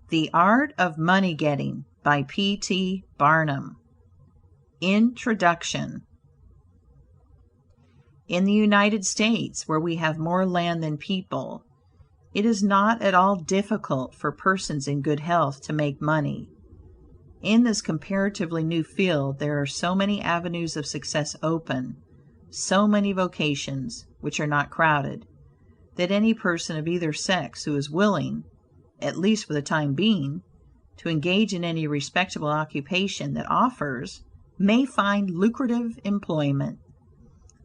The Art of Money Getting by P.T. Barnum. Introduction. In the United States, where we have more land than people, it is not at all difficult for persons in good health to make money. In this comparatively new field there are so many avenues of success open, so many vocations which are not crowded, that any person of either sex who is willing, at least for the time being, to engage in any respectable occupation that offers, may find lucrative employment.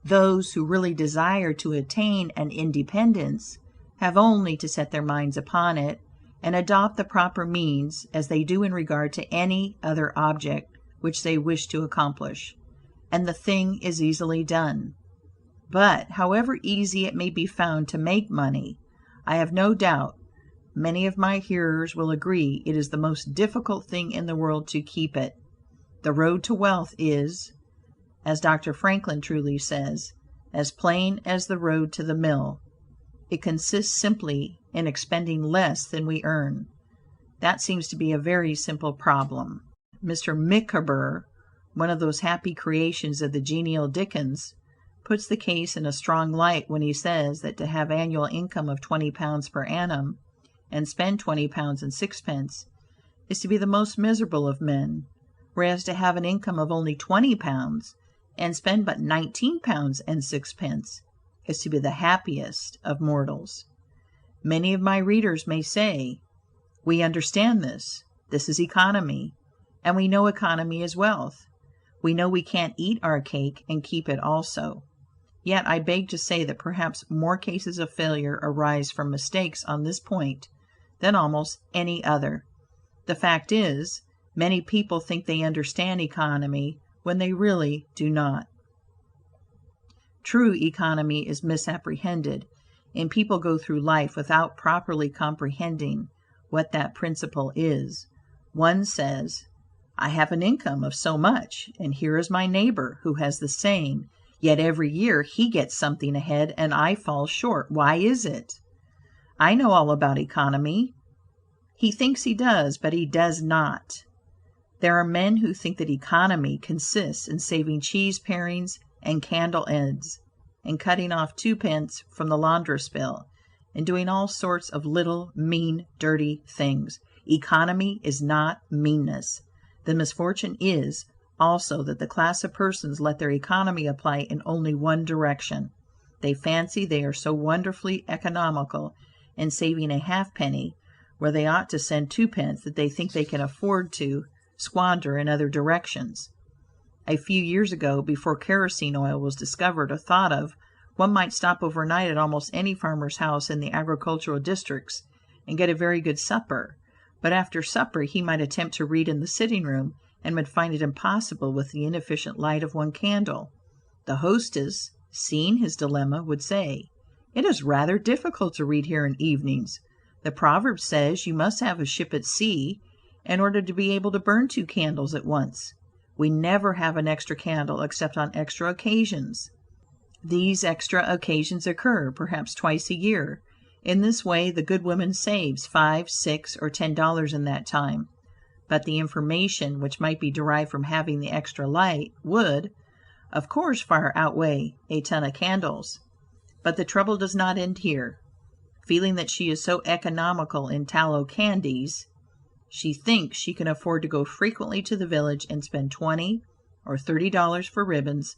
Those who really desire to attain an independence have only to set their minds upon it, and adopt the proper means, as they do in regard to any other object which they wish to accomplish, and the thing is easily done. But, however easy it may be found to make money, I have no doubt many of my hearers will agree it is the most difficult thing in the world to keep it. The road to wealth is, as Dr. Franklin truly says, as plain as the road to the mill. It consists simply in expending less than we earn. That seems to be a very simple problem. Mr. Micawber, one of those happy creations of the genial Dickens, puts the case in a strong light when he says that to have annual income of £20 per annum, and spend £20 and sixpence, is to be the most miserable of men, whereas to have an income of only £20, and spend but £19 and sixpence, is to be the happiest of mortals. Many of my readers may say, "We understand this. This is economy, and we know economy is wealth. We know we can't eat our cake and keep it also." Yet I beg to say that perhaps more cases of failure arise from mistakes on this point than almost any other. The fact is, many people think they understand economy when they really do not. True economy is misapprehended, and people go through life without properly comprehending what that principle is. One says, "I have an income of so much, and here is my neighbor who has the same, yet every year he gets something ahead and I fall short. Why is it? I know all about economy." He thinks he does, but he does not. There are men who think that economy consists in saving cheese parings and candle ends, and cutting off 2d. from the laundress bill, and doing all sorts of little, mean, dirty things. Economy is not meanness. The misfortune is, also, that the class of persons let their economy apply in only one direction. They fancy they are so wonderfully economical in saving a halfpenny, where they ought to send 2d, that they think they can afford to squander in other directions. A few years ago, before kerosene oil was discovered or thought of, one might stop overnight at almost any farmer's house in the agricultural districts and get a very good supper, but after supper he might attempt to read in the sitting room, and would find it impossible with the inefficient light of one candle. The hostess, seeing his dilemma, would say, "It is rather difficult to read here in evenings. The proverb says you must have a ship at sea in order to be able to burn 2 candles at once. We never have an extra candle except on extra occasions. These extra occasions occur perhaps twice a year. In this way the good woman saves $5, $6, or $10 in that time. But the information which might be derived from having the extra light would, of course, far outweigh a ton of candles. But the trouble does not end here. Feeling that she is so economical in tallow candies, she thinks she can afford to go frequently to the village and spend $20 or $30 for ribbons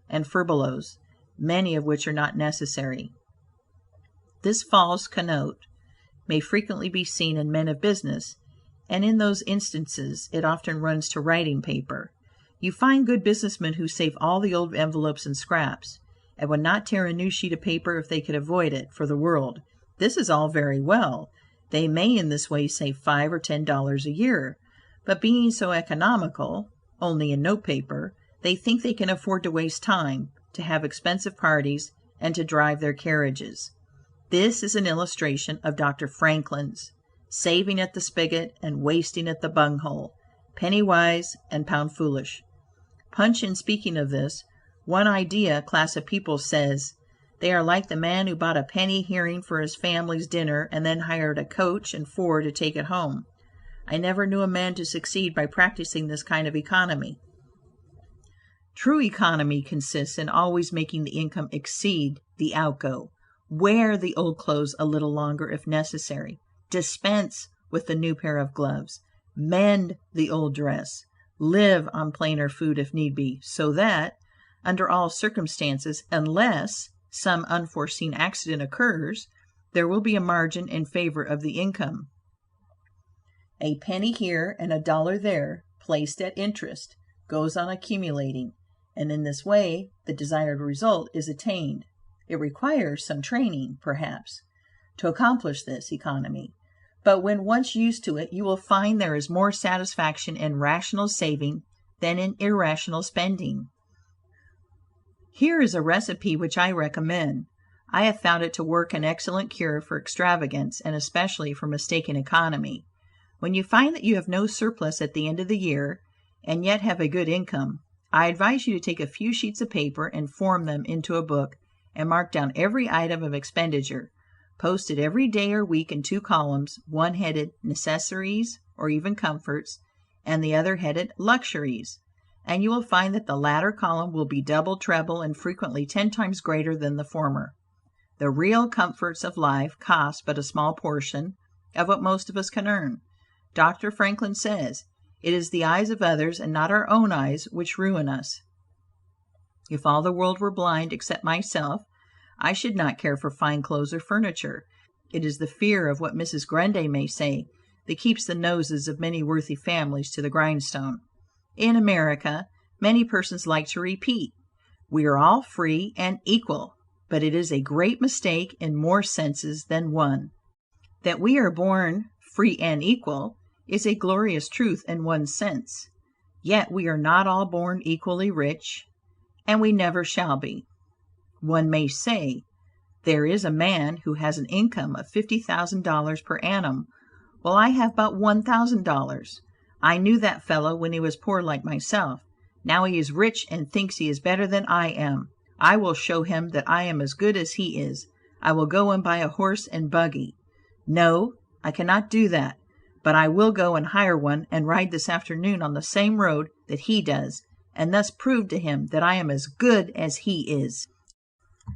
and furbelows, many of which are not necessary. This false connote may frequently be seen in men of business, and in those instances it often runs to writing paper. You find good businessmen who save all the old envelopes and scraps, and would not tear a new sheet of paper if they could avoid it for the world. This is all very well. They may in this way save $5 or $10 a year, but being so economical, only in note paper, they think they can afford to waste time, to have expensive parties, and to drive their carriages. This is an illustration of Dr. Franklin's saving at the spigot and wasting at the bunghole, penny wise and pound foolish. Punch, in speaking of this one idea class of people, says, "They are like the man who bought a penny herring for his family's dinner and then hired a coach and four to take it home. I never knew a man to succeed by practicing this kind of economy. True economy consists in always making the income exceed the outgo. Wear the old clothes a little longer if necessary. Dispense with the new pair of gloves. Mend the old dress. Live on plainer food if need be, so that, under all circumstances, unless some unforeseen accident occurs, there will be a margin in favor of the income. A penny here and a dollar there, placed at interest, goes on accumulating, and in this way the desired result is attained. It requires some training, perhaps, to accomplish this economy, but when once used to it, you will find there is more satisfaction in rational saving than in irrational spending. Here is a recipe which I recommend. I have found it to work an excellent cure for extravagance, and especially for mistaken economy. When you find that you have no surplus at the end of the year, and yet have a good income, I advise you to take a few sheets of paper and form them into a book, and mark down every item of expenditure. Post it every day or week in 2 columns, one headed necessaries or even comforts, and the other headed luxuries, and you will find that the latter column will be double, treble, and frequently 10 times greater than the former. The real comforts of life cost but a small portion of what most of us can earn. Dr. Franklin says, "It is the eyes of others and not our own eyes which ruin us." If all the world were blind except myself, I should not care for fine clothes or furniture. It is the fear of what Mrs. Grundy may say that keeps the noses of many worthy families to the grindstone. In America, many persons like to repeat, "We are all free and equal," but it is a great mistake in more senses than one. That we are born free and equal is a glorious truth in one sense, yet we are not all born equally rich, and we never shall be. One may say, "There is a man who has an income of $50,000 per annum, while I have but $1,000. I knew that fellow when he was poor like myself. Now he is rich and thinks he is better than I am. I will show him that I am as good as he is. I will go and buy a horse and buggy. No, I cannot do that, but I will go and hire one and ride this afternoon on the same road that he does, and thus prove to him that I am as good as he is."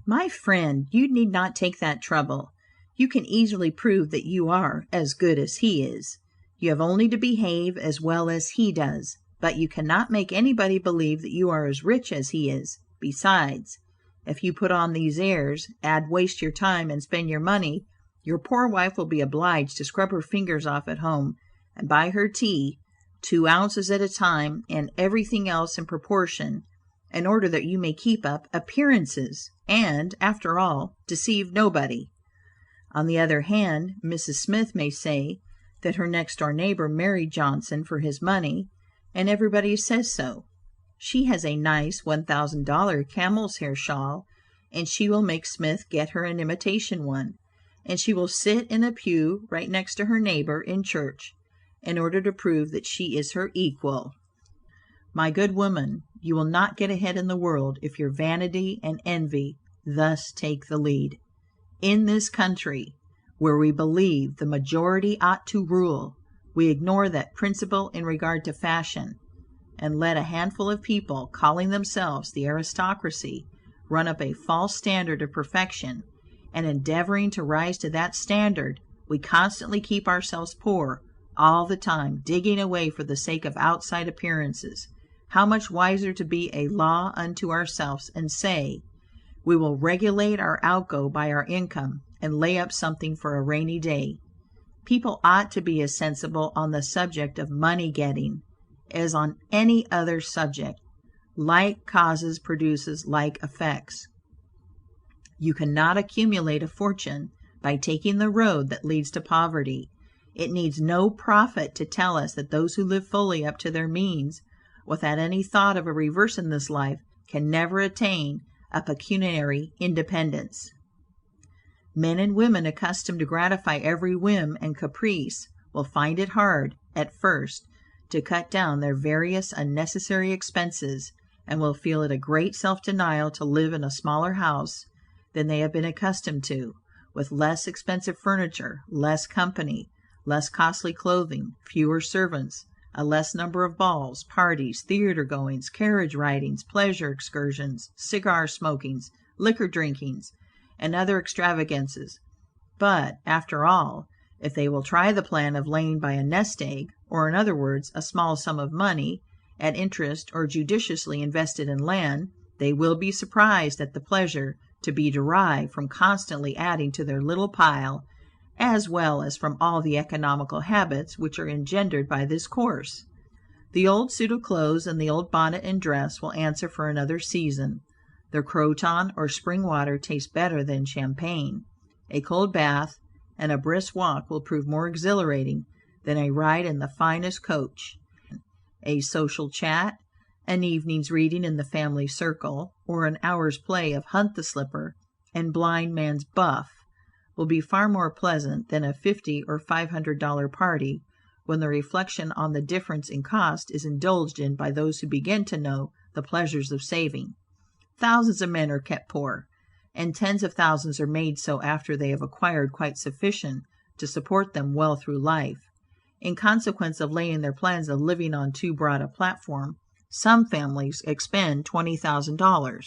My friend, you need not take that trouble. You can easily prove that you are as good as he is. You have only to behave as well as he does, but you cannot make anybody believe that you are as rich as he is. Besides, if you put on these airs, waste your time, and spend your money, your poor wife will be obliged to scrub her fingers off at home, and buy her tea, 2 ounces at a time, and everything else in proportion, in order that you may keep up appearances, and, after all, deceive nobody. On the other hand, Mrs. Smith may say that her next-door neighbor married Johnson for his money, and everybody says so. She has a nice $1,000 camel's hair shawl, and she will make Smith get her an imitation one, and she will sit in a pew right next to her neighbor in church, in order to prove that she is her equal. My good woman, you will not get ahead in the world if your vanity and envy thus take the lead. In this country, where we believe the majority ought to rule, we ignore that principle in regard to fashion, and let a handful of people, calling themselves the aristocracy, run up a false standard of perfection, and endeavoring to rise to that standard, we constantly keep ourselves poor, all the time digging away for the sake of outside appearances. How much wiser to be a law unto ourselves, and say, we will regulate our outgo by our income, and lay up something for a rainy day. People ought to be as sensible on the subject of money getting as on any other subject. Like causes produces like effects. You cannot accumulate a fortune by taking the road that leads to poverty. It needs no prophet to tell us that those who live fully up to their means, without any thought of a reverse in this life, can never attain a pecuniary independence. Men and women accustomed to gratify every whim and caprice will find it hard, at first, to cut down their various unnecessary expenses, and will feel it a great self-denial to live in a smaller house than they have been accustomed to, with less expensive furniture, less company, less costly clothing, fewer servants, a less number of balls, parties, theater goings, carriage ridings, pleasure excursions, cigar smokings, liquor drinkings, and other extravagances. But, after all, if they will try the plan of laying by a nest egg, or in other words, a small sum of money, at interest or judiciously invested in land, they will be surprised at the pleasure to be derived from constantly adding to their little pile, as well as from all the economical habits which are engendered by this course. The old suit of clothes and the old bonnet and dress will answer for another season. Their croton or spring water tastes better than champagne. A cold bath and a brisk walk will prove more exhilarating than a ride in the finest coach. A social chat, an evening's reading in the family circle, or an hour's play of hunt the slipper and blind man's buff will be far more pleasant than a $50 or $500 party, when the reflection on the difference in cost is indulged in by those who begin to know the pleasures of saving. Thousands of men are kept poor, and tens of thousands are made so after they have acquired quite sufficient to support them well through life. In consequence of laying their plans of living on too broad a platform, some families expend $20,000.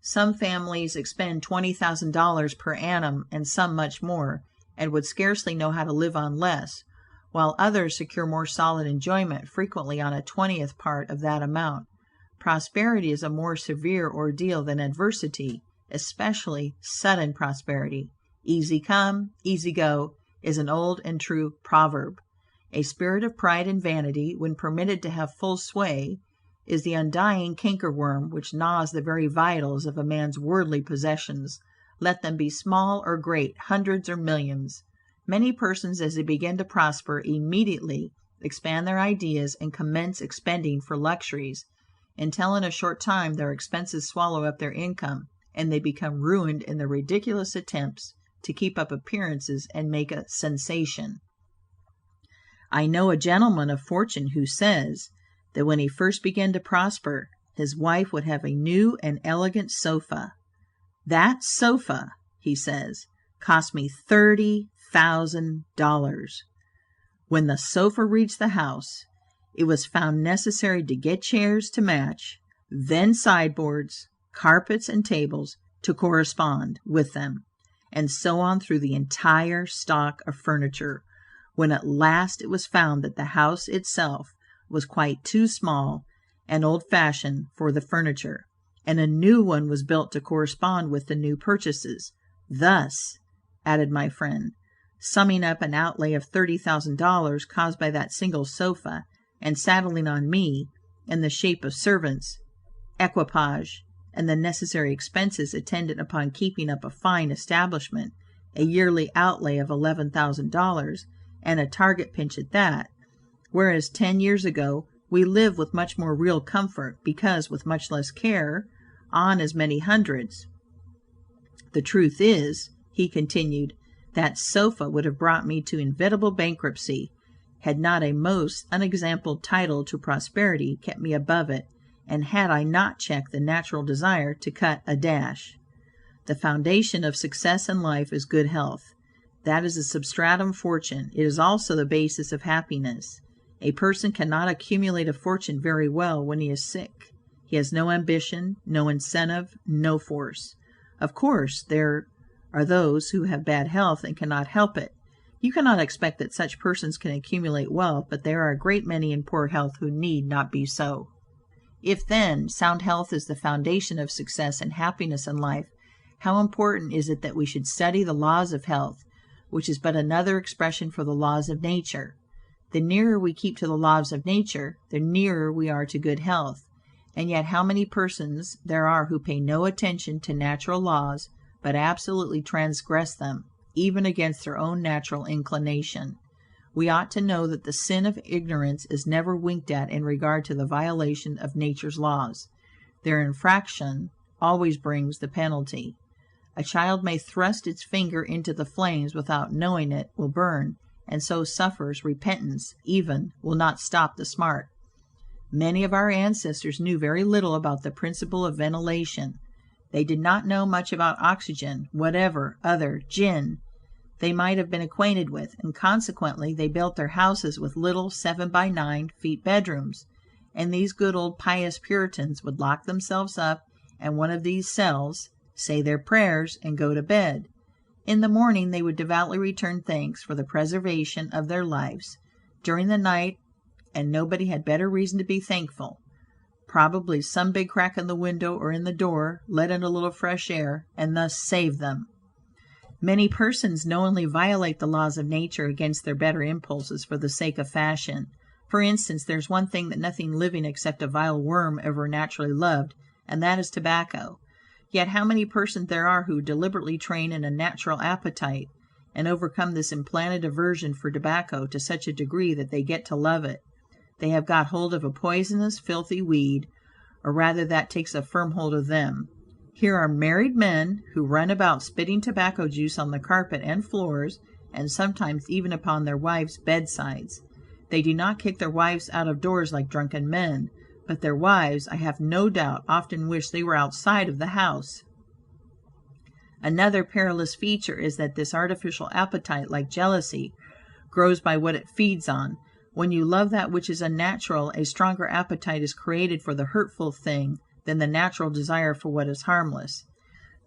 Some families expend $20,000 per annum, and some much more, and would scarcely know how to live on less, while others secure more solid enjoyment frequently on a 20th part of that amount. Prosperity is a more severe ordeal than adversity, especially sudden prosperity. Easy come, easy go, is an old and true proverb. A spirit of pride and vanity, when permitted to have full sway, is the undying cankerworm which gnaws the very vitals of a man's worldly possessions, let them be small or great, hundreds or millions. Many persons, as they begin to prosper, immediately expand their ideas and commence expending for luxuries, until in a short time their expenses swallow up their income, and they become ruined in their ridiculous attempts to keep up appearances and make a sensation. I know a gentleman of fortune who says that when he first began to prosper, his wife would have a new and elegant sofa. That sofa, he says, cost me $30,000. When the sofa reached the house, it was found necessary to get chairs to match, then sideboards, carpets, and tables to correspond with them, and so on through the entire stock of furniture, when at last it was found that the house itself was quite too small and old-fashioned for the furniture, and a new one was built to correspond with the new purchases. Thus, added my friend, summing up an outlay of $30,000 caused by that single sofa, and saddling on me, in the shape of servants, equipage, and the necessary expenses attendant upon keeping up a fine establishment, a yearly outlay of $11,000, and a target pinch at that, whereas 10 years ago we lived with much more real comfort, because with much less care, on as many hundreds. The truth is, he continued, that sofa would have brought me to inevitable bankruptcy, had not a most unexampled title to prosperity kept me above it, and had I not checked the natural desire to cut a dash. The foundation of success in life is good health. That is a substratum fortune. It is also the basis of happiness. A person cannot accumulate a fortune very well when he is sick. He has no ambition, no incentive, no force. Of course, there are those who have bad health and cannot help it. You cannot expect that such persons can accumulate wealth, but there are a great many in poor health who need not be so. If, then, sound health is the foundation of success and happiness in life, how important is it that we should study the laws of health, which is but another expression for the laws of nature. The nearer we keep to the laws of nature, the nearer we are to good health. And yet how many persons there are who pay no attention to natural laws, but absolutely transgress them, even against their own natural inclination. We ought to know that the sin of ignorance is never winked at in regard to the violation of nature's laws. Their infraction always brings the penalty. A child may thrust its finger into the flames without knowing it will burn, and so suffers repentance, even will not stop the smart. Many of our ancestors knew very little about the principle of ventilation. They did not know much about oxygen, whatever other gin they might have been acquainted with, and consequently they built their houses with little 7 by 9 feet bedrooms, and these good old pious Puritans would lock themselves up in one of these cells, say their prayers, and go to bed. In the morning they would devoutly return thanks for the preservation of their lives during the night, and nobody had better reason to be thankful. Probably some big crack in the window or in the door let in a little fresh air, and thus saved them. Many persons knowingly violate the laws of nature against their better impulses for the sake of fashion. For instance, there's one thing that nothing living except a vile worm ever naturally loved, and that is tobacco. Yet how many persons there are who deliberately train in a natural appetite, and overcome this implanted aversion for tobacco to such a degree that they get to love it. They have got hold of a poisonous, filthy weed, or rather that takes a firm hold of them. Here are married men who run about spitting tobacco juice on the carpet and floors, and sometimes even upon their wives' bedsides. They do not kick their wives out of doors like drunken men, but their wives, I have no doubt, often wish they were outside of the house. Another perilous feature is that this artificial appetite, like jealousy, grows by what it feeds on. When you love that which is unnatural, a stronger appetite is created for the hurtful thing than the natural desire for what is harmless.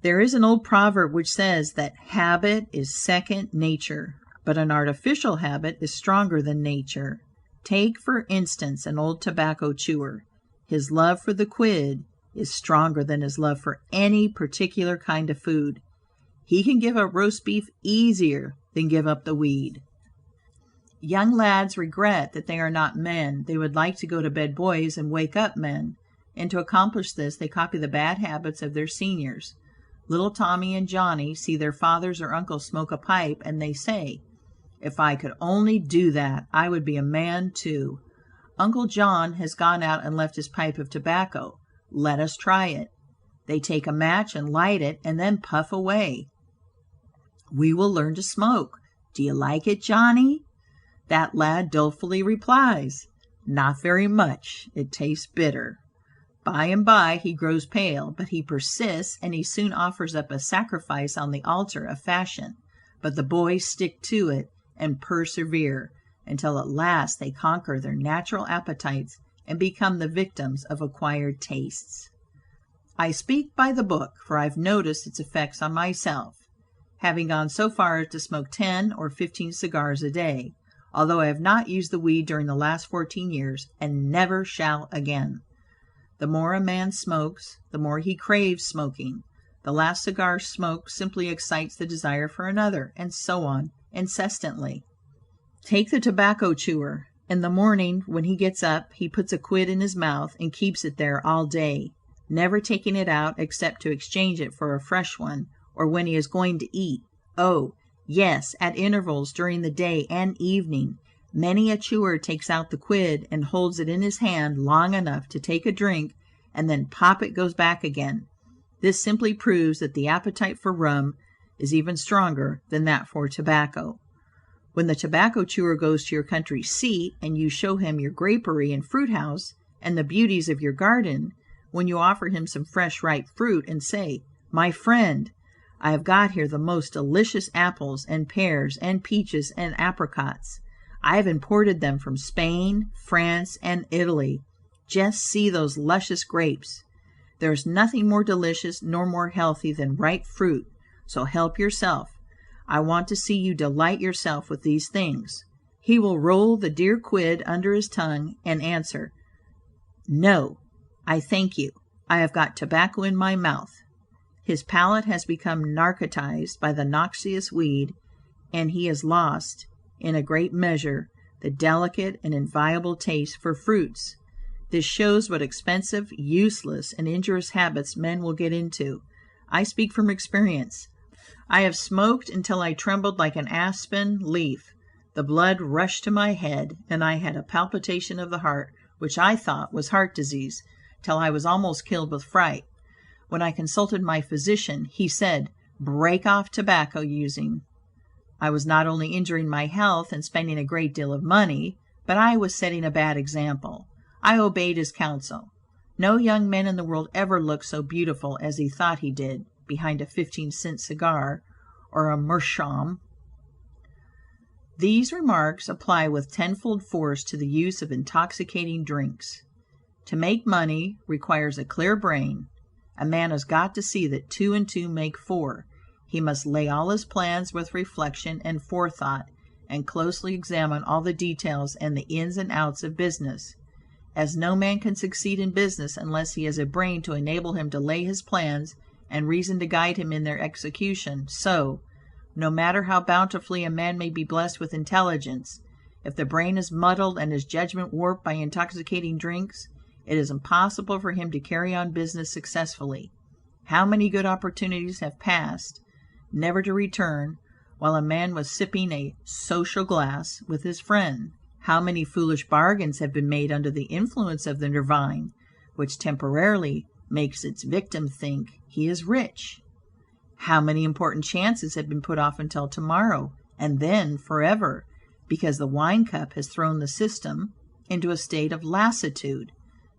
There is an old proverb which says that habit is second nature, but an artificial habit is stronger than nature. Take, for instance, an old tobacco chewer. His love for the quid is stronger than his love for any particular kind of food. He can give up roast beef easier than give up the weed. Young lads regret that they are not men. They would like to go to bed boys and wake up men. And to accomplish this, they copy the bad habits of their seniors. Little Tommy and Johnny see their fathers or uncles smoke a pipe, and they say, "If I could only do that, I would be a man too." Uncle John has gone out and left his pipe of tobacco. Let us try it. They take a match and light it, and then puff away. "We will learn to smoke. Do you like it, Johnny?" That lad dolefully replies, "Not very much. It tastes bitter." By and by he grows pale, but he persists, and he soon offers up a sacrifice on the altar of fashion. But the boys stick to it and persevere, until at last they conquer their natural appetites and become the victims of acquired tastes. I speak by the book, for I've noticed its effects on myself, having gone so far as to smoke 10 or 15 cigars a day, although I have not used the weed during the last 14 years, and never shall again. The more a man smokes, the more he craves smoking. The last cigar smoked simply excites the desire for another, and so on, incessantly. Take the tobacco chewer. In the morning, when he gets up, he puts a quid in his mouth and keeps it there all day, never taking it out except to exchange it for a fresh one, or when he is going to eat. Oh, yes, at intervals during the day and evening, many a chewer takes out the quid and holds it in his hand long enough to take a drink, and then pop it goes back again. This simply proves that the appetite for rum is even stronger than that for tobacco. When the tobacco chewer goes to your country seat, and you show him your grapery and fruit house, and the beauties of your garden, when you offer him some fresh ripe fruit, and say, "My friend, I have got here the most delicious apples and pears and peaches and apricots. I have imported them from Spain, France, and Italy. Just see those luscious grapes. There is nothing more delicious nor more healthy than ripe fruit, so help yourself. I want to see you delight yourself with these things." He will roll the dear quid under his tongue and answer, "No, I thank you. I have got tobacco in my mouth." His palate has become narcotized by the noxious weed, and he has lost, in a great measure, the delicate and inviolable taste for fruits. This shows what expensive, useless, and injurious habits men will get into. I speak from experience. I have smoked until I trembled like an aspen leaf. The blood rushed to my head, and I had a palpitation of the heart, which I thought was heart disease, till I was almost killed with fright. When I consulted my physician, he said, "Break off tobacco using." I was not only injuring my health and spending a great deal of money, but I was setting a bad example. I obeyed his counsel. No young man in the world ever looked so beautiful as he thought he did behind a 15-cent cigar or a meerschaum. These remarks apply with tenfold force to the use of intoxicating drinks. To make money requires a clear brain. A man has got to see that 2 and 2 make 4. He must lay all his plans with reflection and forethought, and closely examine all the details and the ins and outs of business. As no man can succeed in business unless he has a brain to enable him to lay his plans and reason to guide him in their execution, so, no matter how bountifully a man may be blessed with intelligence, if the brain is muddled and his judgment warped by intoxicating drinks, it is impossible for him to carry on business successfully. How many good opportunities have passed, never to return, while a man was sipping a social glass with his friend? How many foolish bargains have been made under the influence of the nervine, which temporarily makes its victim think he is rich? How many important chances have been put off until tomorrow, and then forever, because the wine cup has thrown the system into a state of lassitude,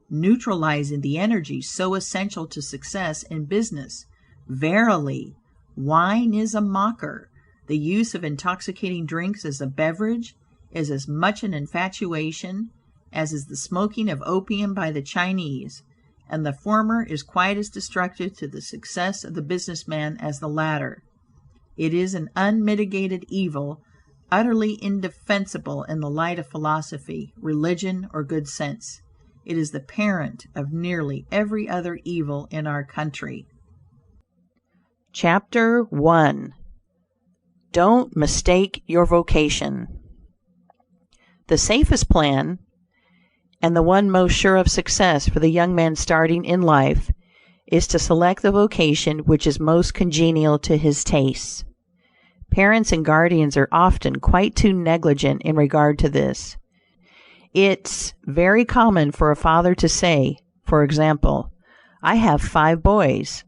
neutralizing the energy so essential to success in business? Verily, wine is a mocker. The use of intoxicating drinks as a beverage is as much an infatuation as is the smoking of opium by the Chinese, and the former is quite as destructive to the success of the businessman as the latter. It is an unmitigated evil, utterly indefensible in the light of philosophy, religion, or good sense. It is the parent of nearly every other evil in our country. Chapter 1. Don't mistake your vocation. The safest plan, and the one most sure of success for the young man starting in life, is to select the vocation which is most congenial to his tastes. Parents and guardians are often quite too negligent in regard to this. It's very common for a father to say, for example, "I have 5 boys.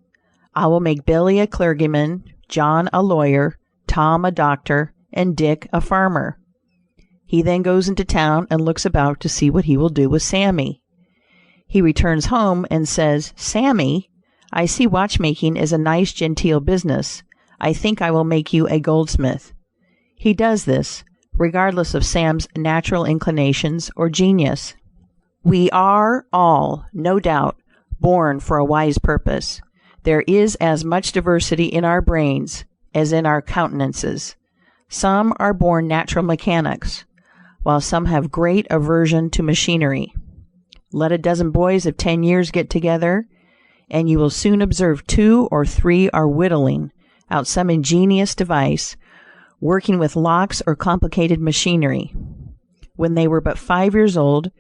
I will make Billy a clergyman, John a lawyer, Tom a doctor, and Dick a farmer." He then goes into town and looks about to see what he will do with Sammy. He returns home and says, "Sammy, I see watchmaking is a nice genteel business. I think I will make you a goldsmith." He does this, regardless of Sam's natural inclinations or genius. We are all, no doubt, born for a wise purpose. There is as much diversity in our brains as in our countenances. Some are born natural mechanics, while some have great aversion to machinery. Let a dozen boys of 10 years get together, and you will soon observe 2 or 3 are whittling out some ingenious device, working with locks or complicated machinery. When they were but 5 years old,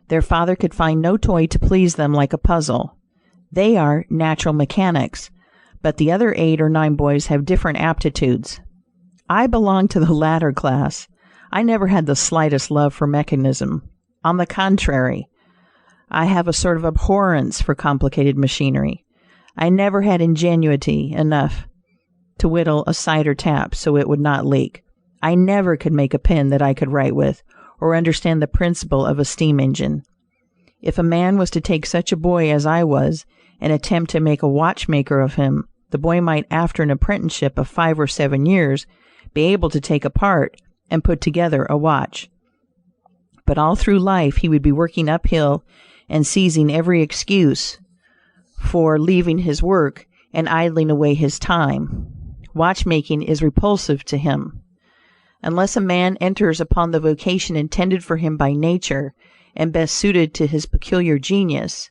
their father could find no toy to please them like a puzzle. They are natural mechanics, but the other 8 or 9 boys have different aptitudes. I belong to the latter class. I never had the slightest love for mechanism. On the contrary, I have a sort of abhorrence for complicated machinery. I never had ingenuity enough to whittle a cider tap so it would not leak. I never could make a pen that I could write with, or understand the principle of a steam engine. If a man was to take such a boy as I was, and attempt to make a watchmaker of him, the boy might, after an apprenticeship of 5 or 7 years, be able to take apart and put together a watch. But all through life he would be working uphill and seizing every excuse for leaving his work and idling away his time. Watchmaking is repulsive to him. Unless a man enters upon the vocation intended for him by nature and best suited to his peculiar genius,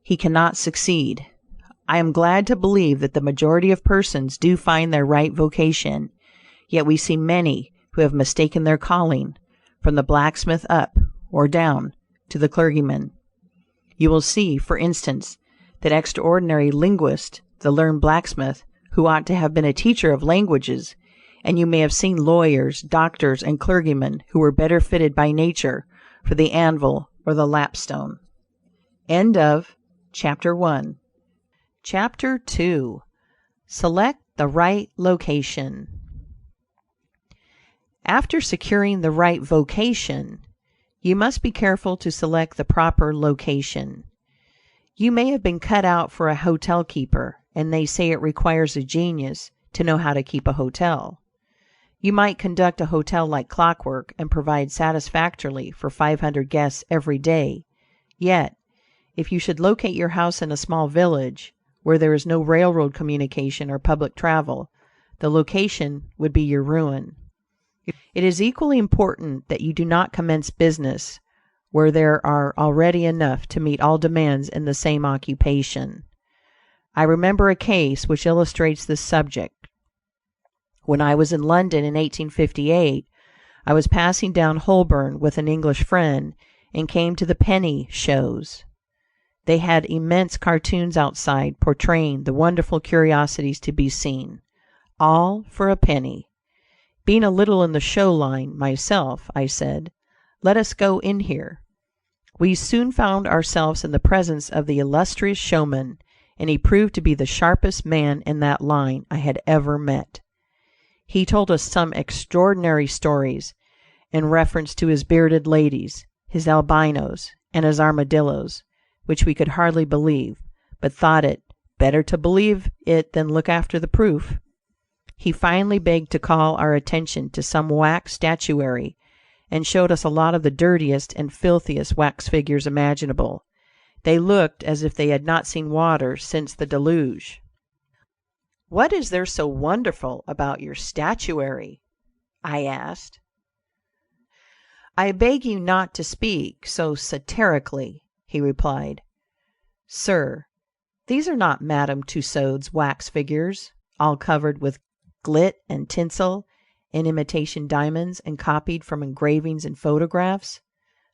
he cannot succeed. I am glad to believe that the majority of persons do find their right vocation, yet we see many who have mistaken their calling, from the blacksmith up, or down, to the clergyman. You will see, for instance, that extraordinary linguist, the learned blacksmith, who ought to have been a teacher of languages, and you may have seen lawyers, doctors, and clergymen who were better fitted by nature for the anvil or the lapstone. End of Chapter 1. Chapter 2. Select the right location. After securing the right vocation, you must be careful to select the proper location. You may have been cut out for a hotel keeper, and they say it requires a genius to know how to keep a hotel. You might conduct a hotel like clockwork and provide satisfactorily for 500 guests every day. Yet, if you should locate your house in a small village, where there is no railroad communication or public travel, the location would be your ruin. It is equally important that you do not commence business where there are already enough to meet all demands in the same occupation. I remember a case which illustrates this subject. When I was in London in 1858, I was passing down Holborn with an English friend and came to the penny shows. They had immense cartoons outside portraying the wonderful curiosities to be seen, all for a penny. Being a little in the show line myself, I said, "Let us go in here." We soon found ourselves in the presence of the illustrious showman, and he proved to be the sharpest man in that line I had ever met. He told us some extraordinary stories in reference to his bearded ladies, his albinos, and his armadillos, which we could hardly believe, but thought it better to believe it than look after the proof. He finally begged to call our attention to some wax statuary, and showed us a lot of the dirtiest and filthiest wax figures imaginable. They looked as if they had not seen water since the deluge. "What is there so wonderful about your statuary?" I asked. "I beg you not to speak so satirically," he replied. "Sir, these are not Madame Tussaud's wax figures, all covered with glit and tinsel and imitation diamonds, and copied from engravings and photographs.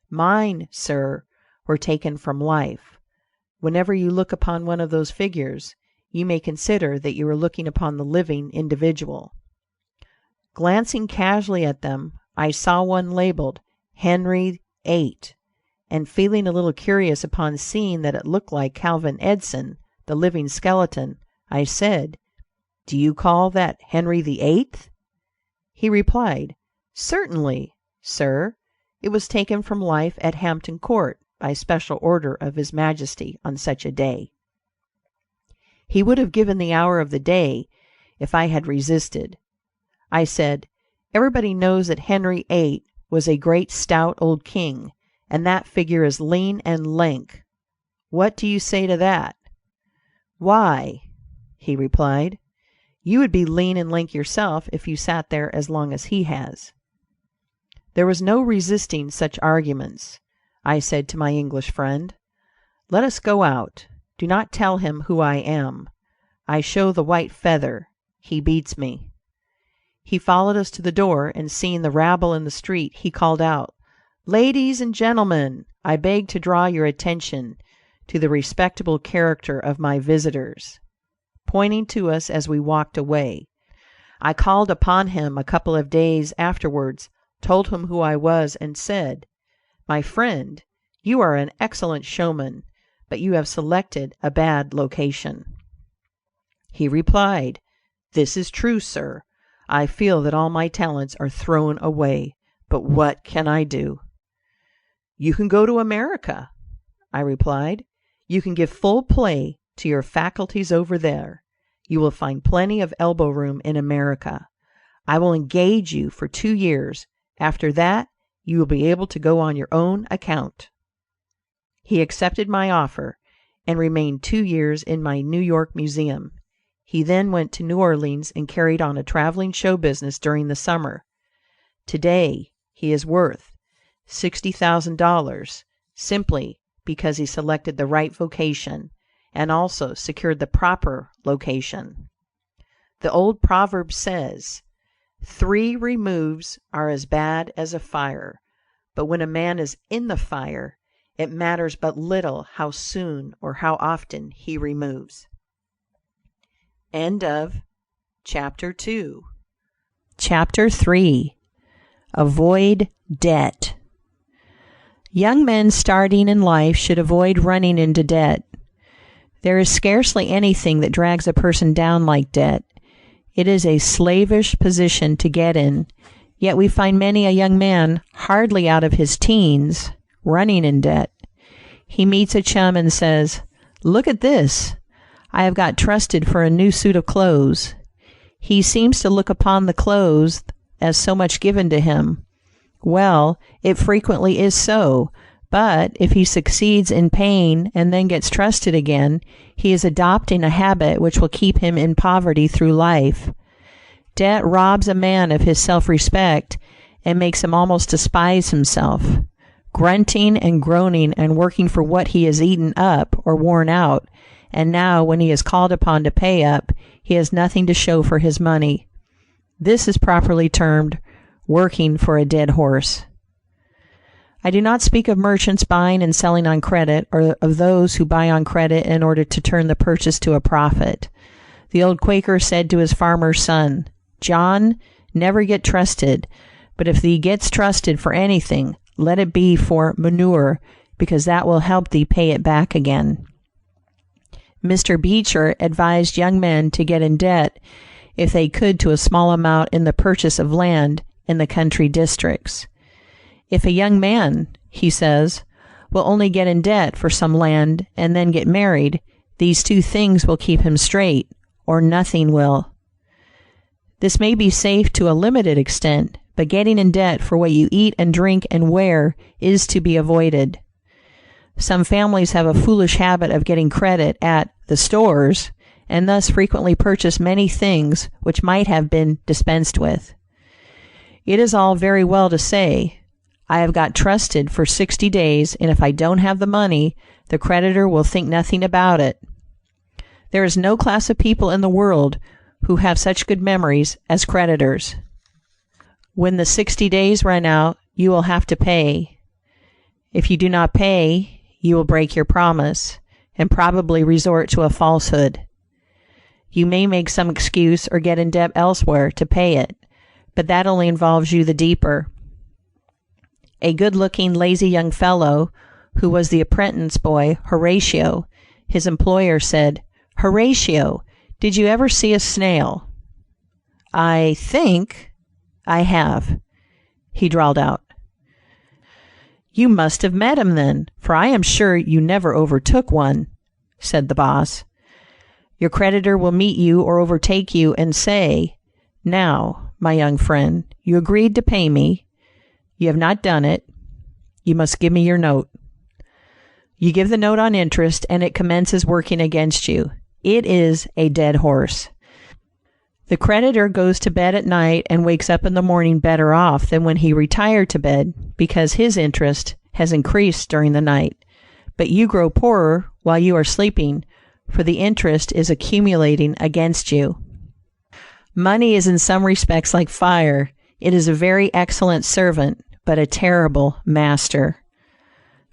Mine, sir, were taken from life. Whenever you look upon one of those figures, you may consider that you are looking upon the living individual." Glancing casually at them, I saw one labeled Henry VIII, and feeling a little curious upon seeing that it looked like Calvin Edson, the living skeleton, I said, "Do you call that Henry VIII?" He replied, "Certainly, sir. It was taken from life at Hampton Court, by special order of His Majesty, on such a day." He would have given the hour of the day if I had resisted. I said, "Everybody knows that Henry VIII was a great stout old king, and that figure is lean and lank. What do you say to that?" "Why," he replied, "you would be lean and lank yourself if you sat there as long as he has." There was no resisting such arguments. I said to my English friend, "Let us go out. Do not tell him who I am. I show the white feather. He beats me." He followed us to the door, and seeing the rabble in the street, he called out, "Ladies and gentlemen, I beg to draw your attention to the respectable character of my visitors," pointing to us as we walked away. I called upon him a couple of days afterwards, told him who I was, and said, "My friend, you are an excellent showman, but you have selected a bad location." He replied, "This is true, sir. I feel that all my talents are thrown away, but what can I do?" "You can go to America," I replied. "You can give full play to your faculties over there. You will find plenty of elbow room in America. I will engage you for 2 years. After that, you will be able to go on your own account." He accepted my offer, and remained 2 years in my New York museum. He then went to New Orleans and carried on a traveling show business during the summer. Today he is worth $60,000, simply because he selected the right vocation, and also secured the proper location. The old proverb says, "3 removes are as bad as a fire," but when a man is in the fire, it matters but little how soon or how often he removes. End of Chapter 2. Chapter 3. Avoid debt. Young men starting in life should avoid running into debt. There is scarcely anything that drags a person down like debt. It is a slavish position to get in, yet we find many a young man, hardly out of his teens, running in debt. He meets a chum and says, "Look at this. I have got trusted for a new suit of clothes." He seems to look upon the clothes as so much given to him. Well, it frequently is so, but if he succeeds in paying and then gets trusted again, he is adopting a habit which will keep him in poverty through life. Debt robs a man of his self-respect and makes him almost despise himself, grunting and groaning and working for what he has eaten up or worn out, and now when he is called upon to pay up, he has nothing to show for his money. This is properly termed working for a dead horse. I do not speak of merchants buying and selling on credit, or of those who buy on credit in order to turn the purchase to a profit. The old Quaker said to his farmer's son, "John, never get trusted, but if thee gets trusted for anything, let it be for manure, because that will help thee pay it back again." Mr. Beecher advised young men to get in debt, if they could, to a small amount in the purchase of land in the country districts. If a young man, he says, will only get in debt for some land and then get married, these two things will keep him straight, or nothing will. This may be safe to a limited extent, but getting in debt for what you eat and drink and wear is to be avoided. Some families have a foolish habit of getting credit at the stores, and thus frequently purchase many things which might have been dispensed with. It is all very well to say, "I have got trusted for 60 days, and if I don't have the money, the creditor will think nothing about it." There is no class of people in the world who have such good memories as creditors. When the 60 days run out, you will have to pay. If you do not pay, you will break your promise, and probably resort to a falsehood. You may make some excuse or get in debt elsewhere to pay it, but that only involves you the deeper. A good-looking, lazy young fellow, who was the apprentice boy, Horatio, his employer said, "Horatio, did you ever see a snail?" "I think I have," he drawled out. "You must have met him then, for I am sure you never overtook one," said the boss. Your creditor will meet you or overtake you and say, "Now, my young friend, you agreed to pay me. You have not done it. You must give me your note." You give the note on interest, and it commences working against you. It is a dead horse. The creditor goes to bed at night and wakes up in the morning better off than when he retired to bed, because his interest has increased during the night. But you grow poorer while you are sleeping, for the interest is accumulating against you. Money is in some respects like fire. It is a very excellent servant, but a terrible master.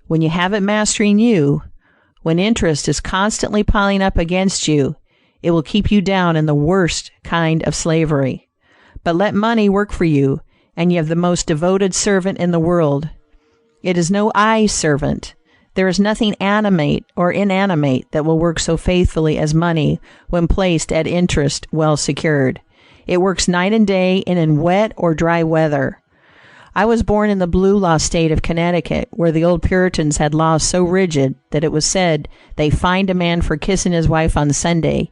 When you have it mastering you, when interest is constantly piling up against you, it will keep you down in the worst kind of slavery. But let money work for you, and you have the most devoted servant in the world. It is no I servant. There is nothing animate or inanimate that will work so faithfully as money when placed at interest well secured. It works night and day and in wet or dry weather. I was born in the blue law state of Connecticut, where the old Puritans had laws so rigid that it was said they fined a man for kissing his wife on Sunday.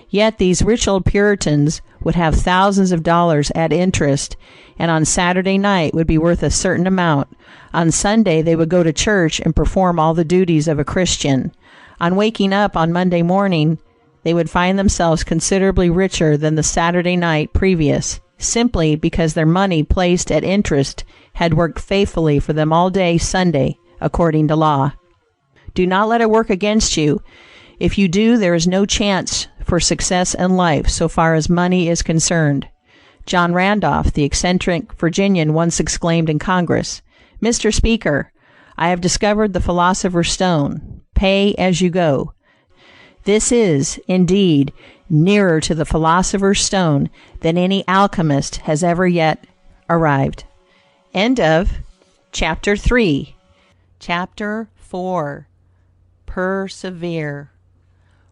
Yet these rich old Puritans would have thousands of dollars at interest, and on Saturday night would be worth a certain amount. On Sunday they would go to church and perform all the duties of a Christian. On waking up on Monday morning, they would find themselves considerably richer than the Saturday night previous, simply because their money placed at interest had worked faithfully for them all day Sunday, according to law. Do not let it work against you. If you do, there is no chance for success in life so far as money is concerned. John Randolph, the eccentric Virginian, once exclaimed in Congress, "Mr. Speaker, I have discovered the philosopher's stone. Pay as you go." This is, indeed, nearer to the philosopher's stone than any alchemist has ever yet arrived. End of Chapter 3. Chapter 4. Persevere.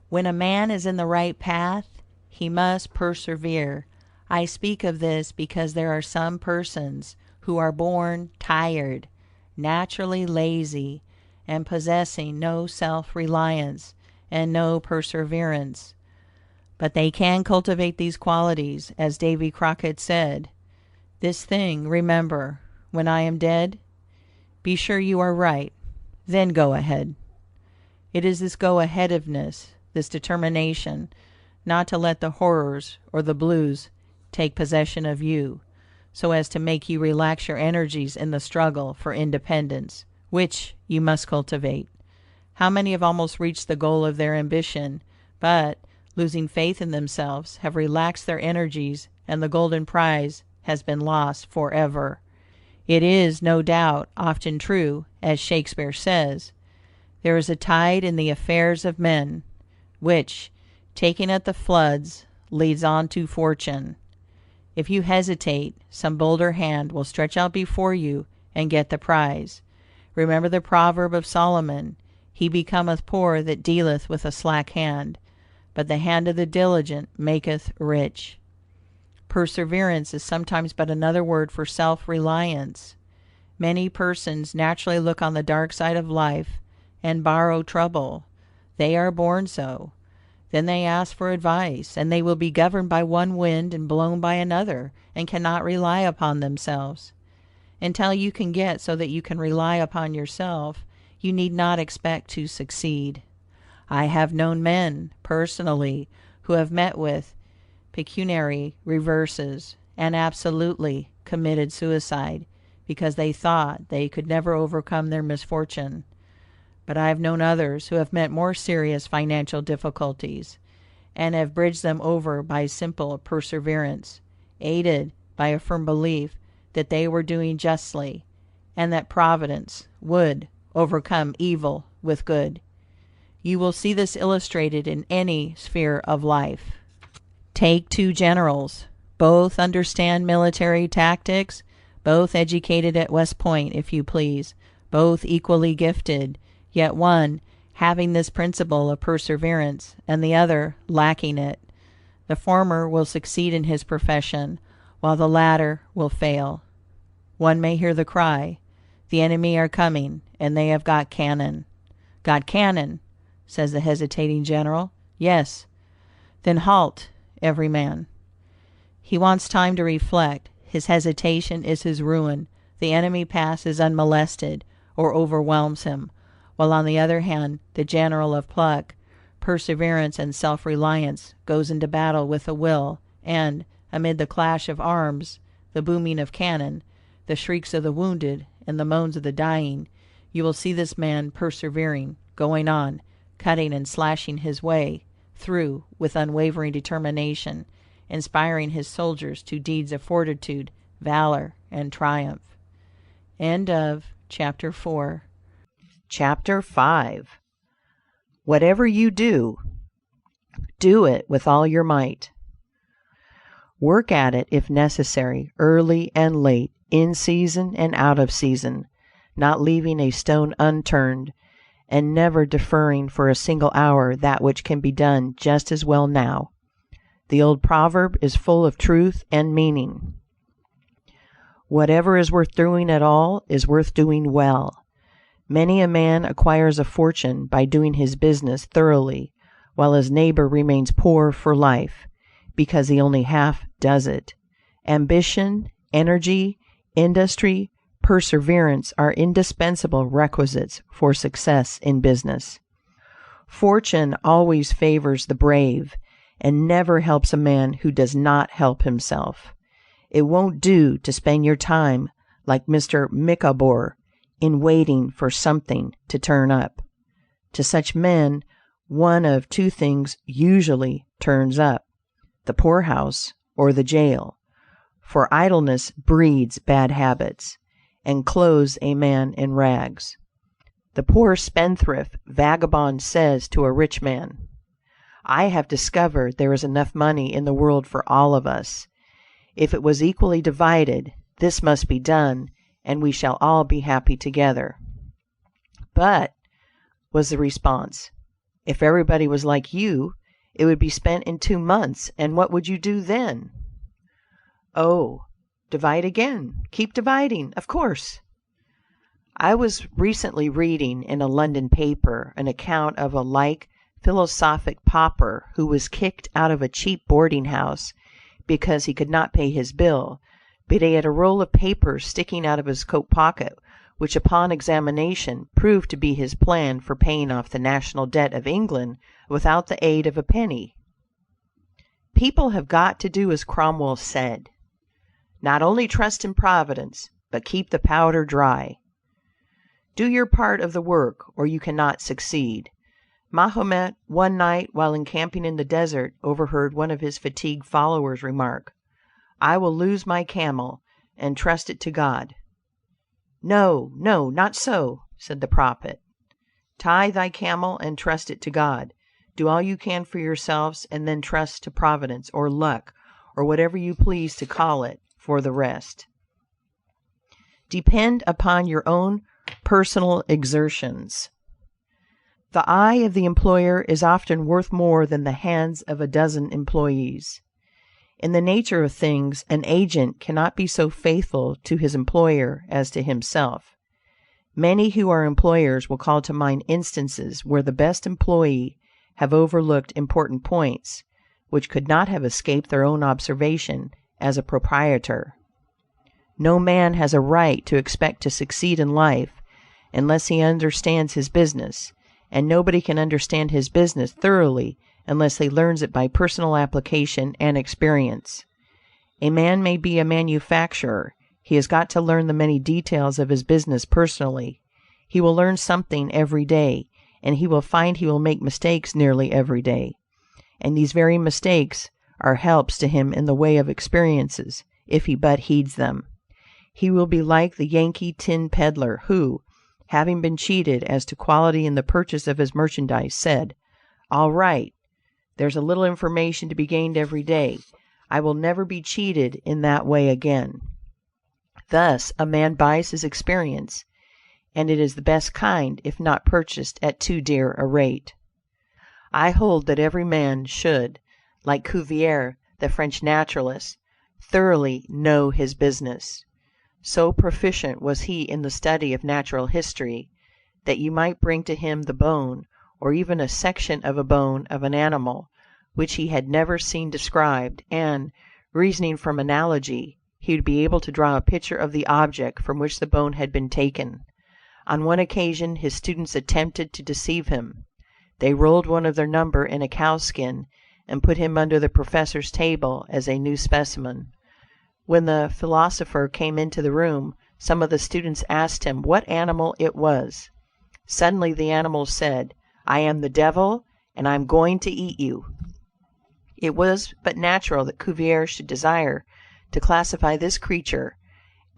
When a man is in the right path, he must persevere. I speak of this because there are some persons who are born tired, naturally lazy, and possessing no self-reliance and no perseverance. But they can cultivate these qualities, as Davy Crockett said, This thing, remember, when I am dead, be sure you are right, then go ahead. It is this go-aheadiveness, this determination not to let the horrors or the blues take possession of you, so as to make you relax your energies in the struggle for independence, which you must cultivate. How many have almost reached the goal of their ambition, but, losing faith in themselves, have relaxed their energies, and the golden prize has been lost forever. It is, no doubt, often true, as Shakespeare says, there is a tide in the affairs of men, which, taking at the floods, leads on to fortune. If you hesitate, some bolder hand will stretch out before you and get the prize. Remember the proverb of Solomon, he becometh poor that dealeth with a slack hand, but the hand of the diligent maketh rich. Perseverance is sometimes but another word for self-reliance. Many persons naturally look on the dark side of life and borrow trouble. They are born so. Then they ask for advice, and they will be governed by one wind and blown by another, and cannot rely upon themselves. Until you can get so that you can rely upon yourself, you need not expect to succeed. I have known men, personally, who have met with pecuniary reverses, and absolutely committed suicide, because they thought they could never overcome their misfortune. But I have known others who have met more serious financial difficulties, and have bridged them over by simple perseverance, aided by a firm belief that they were doing justly, and that Providence would overcome evil with good. You will see this illustrated in any sphere of life. Take two generals, both understand military tactics, both educated at West Point, if you please, both equally gifted, yet one having this principle of perseverance, and the other lacking it. The former will succeed in his profession, while the latter will fail. One may hear the cry, the enemy are coming, and they have got cannon. Got cannon, says the hesitating general. Yes. Then halt, every man. He wants time to reflect. His hesitation is his ruin. The enemy passes unmolested, or overwhelms him, while on the other hand, the general of pluck, perseverance, and self-reliance goes into battle with a will, and, amid the clash of arms, the booming of cannon, the shrieks of the wounded, and the moans of the dying, you will see this man persevering, going on, cutting and slashing his way through with unwavering determination, inspiring his soldiers to deeds of fortitude, valor, and triumph. End of chapter 4. Chapter 5. Whatever you do, do it with all your might. Work at it if necessary, early and late, in season and out of season, not leaving a stone unturned, and never deferring for a single hour that which can be done just as well now. The old proverb is full of truth and meaning. Whatever is worth doing at all is worth doing well. Many a man acquires a fortune by doing his business thoroughly, while his neighbor remains poor for life, because he only half does it. Ambition, energy, industry, perseverance are indispensable requisites for success in business. Fortune always favors the brave, and never helps a man who does not help himself. It won't do to spend your time like Mr. Micawber, in waiting for something to turn up. To such men, one of two things usually turns up: the poorhouse or the jail, for idleness breeds bad habits, and clothes a man in rags. The poor spendthrift vagabond says to a rich man, "I have discovered there is enough money in the world for all of us. If it was equally divided, this must be done, and we shall all be happy together." "But," was the response, "if everybody was like you, it would be spent in 2 months, and what would you do then?" "Oh, divide again. Keep dividing, of course." I was recently reading in a London paper an account of a like philosophic pauper who was kicked out of a cheap boarding house because he could not pay his bill, but he had a roll of papers sticking out of his coat pocket, which upon examination proved to be his plan for paying off the national debt of England without the aid of a penny. People have got to do as Cromwell said, not only trust in Providence, but keep the powder dry. Do your part of the work, or you cannot succeed. Mahomet, one night, while encamping in the desert, overheard one of his fatigued followers remark, "I will lose my camel, and trust it to God." "No, no, not so," said the prophet. "Tie thy camel and trust it to God. Do all you can for yourselves, and then trust to Providence, or luck, or whatever you please to call it, for the rest." Depend upon your own personal exertions. The eye of the employer is often worth more than the hands of a dozen employees. In the nature of things, an agent cannot be so faithful to his employer as to himself. Many who are employers will call to mind instances where the best employee have overlooked important points, which could not have escaped their own observation as a proprietor. No man has a right to expect to succeed in life unless he understands his business, and nobody can understand his business thoroughly unless he learns it by personal application and experience. A man may be a manufacturer. He has got to learn the many details of his business personally. He will learn something every day, and he will find he will make mistakes nearly every day. And these very mistakes are helps to him in the way of experiences, if he but heeds them. He will be like the Yankee tin peddler who, having been cheated as to quality in the purchase of his merchandise, said, "All right, there's a little information to be gained every day. I will never be cheated in that way again." Thus a man buys his experience, and it is the best kind if not purchased at too dear a rate. I hold that every man should, like Cuvier, the French naturalist, thoroughly know his business. So proficient was he in the study of natural history, that you might bring to him the bone, or even a section of a bone of an animal which he had never seen described, and, reasoning from analogy, he would be able to draw a picture of the object from which the bone had been taken. On one occasion his students attempted to deceive him. They rolled one of their number in a cowskin, and put him under the professor's table as a new specimen. When the philosopher came into the room, some of the students asked him what animal it was. Suddenly the animal said, "I am the devil, and I am going to eat you." It was but natural that Cuvier should desire to classify this creature,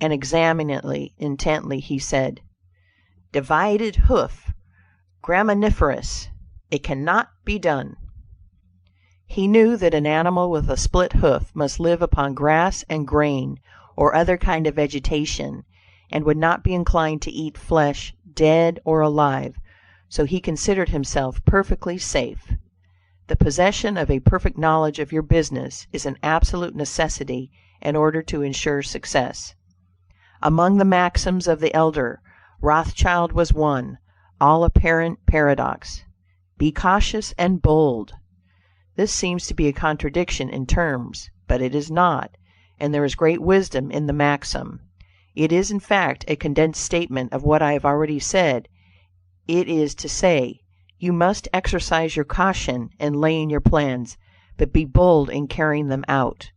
and examining it intently, he said, "Divided hoof, graminivorous, it cannot be done." He knew that an animal with a split hoof must live upon grass and grain, or other kind of vegetation, and would not be inclined to eat flesh, dead or alive, so he considered himself perfectly safe. The possession of a perfect knowledge of your business is an absolute necessity in order to insure success. Among the maxims of the elder Rothschild was one, all apparent paradox: "Be cautious and bold." This seems to be a contradiction in terms, but it is not, and there is great wisdom in the maxim. It is, in fact, a condensed statement of what I have already said. It is to say, you must exercise your caution in laying your plans, but be bold in carrying them out.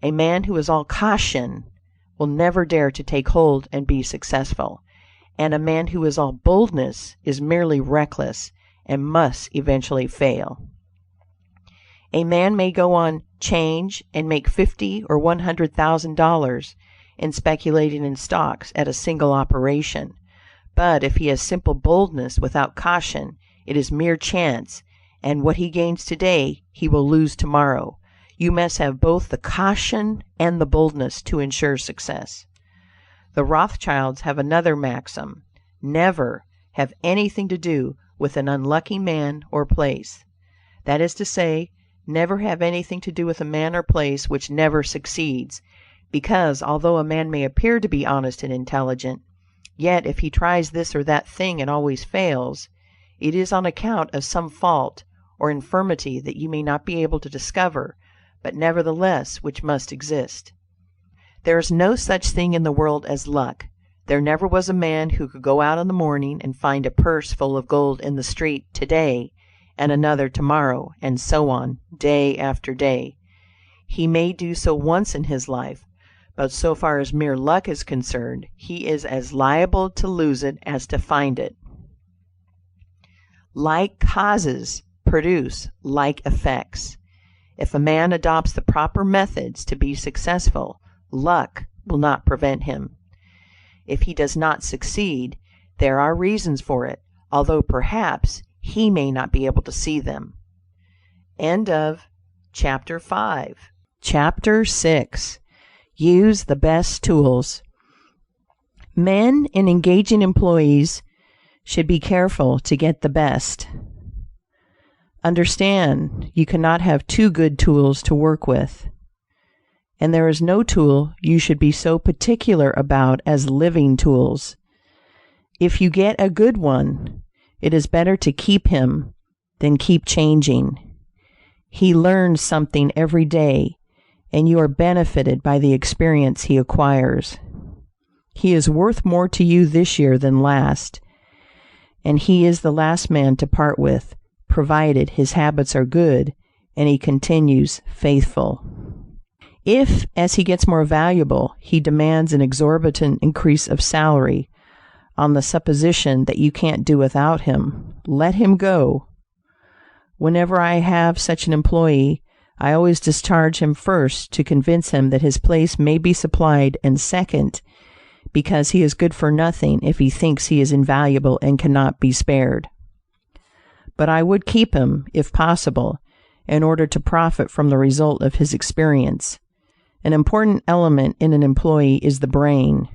A man who is all caution will never dare to take hold and be successful, and a man who is all boldness is merely reckless and must eventually fail. A man may go on 'change and make $50,000 or $100,000 in speculating in stocks at a single operation, but if he has simple boldness without caution, it is mere chance, and what he gains today he will lose tomorrow. You must have both the caution and the boldness to insure success. The Rothschilds have another maxim: never have anything to do with an unlucky man or place. That is to say, never have anything to do with a man or place which never succeeds, because although a man may appear to be honest and intelligent, yet if he tries this or that thing and always fails, it is on account of some fault or infirmity that you may not be able to discover, but nevertheless which must exist. There is no such thing in the world as luck. There never was a man who could go out in the morning and find a purse full of gold in the street today, and another tomorrow, and so on, day after day. He may do so once in his life, but so far as mere luck is concerned, he is as liable to lose it as to find it. Like causes produce like effects. If a man adopts the proper methods to be successful, luck will not prevent him. If he does not succeed, there are reasons for it, although perhaps he may not be able to see them. End of Chapter 5. Chapter 6. Use the best tools. Men and engaging employees should be careful to get the best. Understand, you cannot have too good tools to work with. And there is no tool you should be so particular about as living tools. If you get a good one, it is better to keep him than keep changing. He learns something every day, and you are benefited by the experience he acquires. He is worth more to you this year than last, and he is the last man to part with, provided his habits are good and he continues faithful. If, as he gets more valuable, he demands an exorbitant increase of salary on the supposition that you can't do without him, let him go. Whenever I have such an employee, I always discharge him first to convince him that his place may be supplied, and second, because he is good for nothing if he thinks he is invaluable and cannot be spared. But I would keep him, if possible, in order to profit from the result of his experience. An important element in an employee is the brain.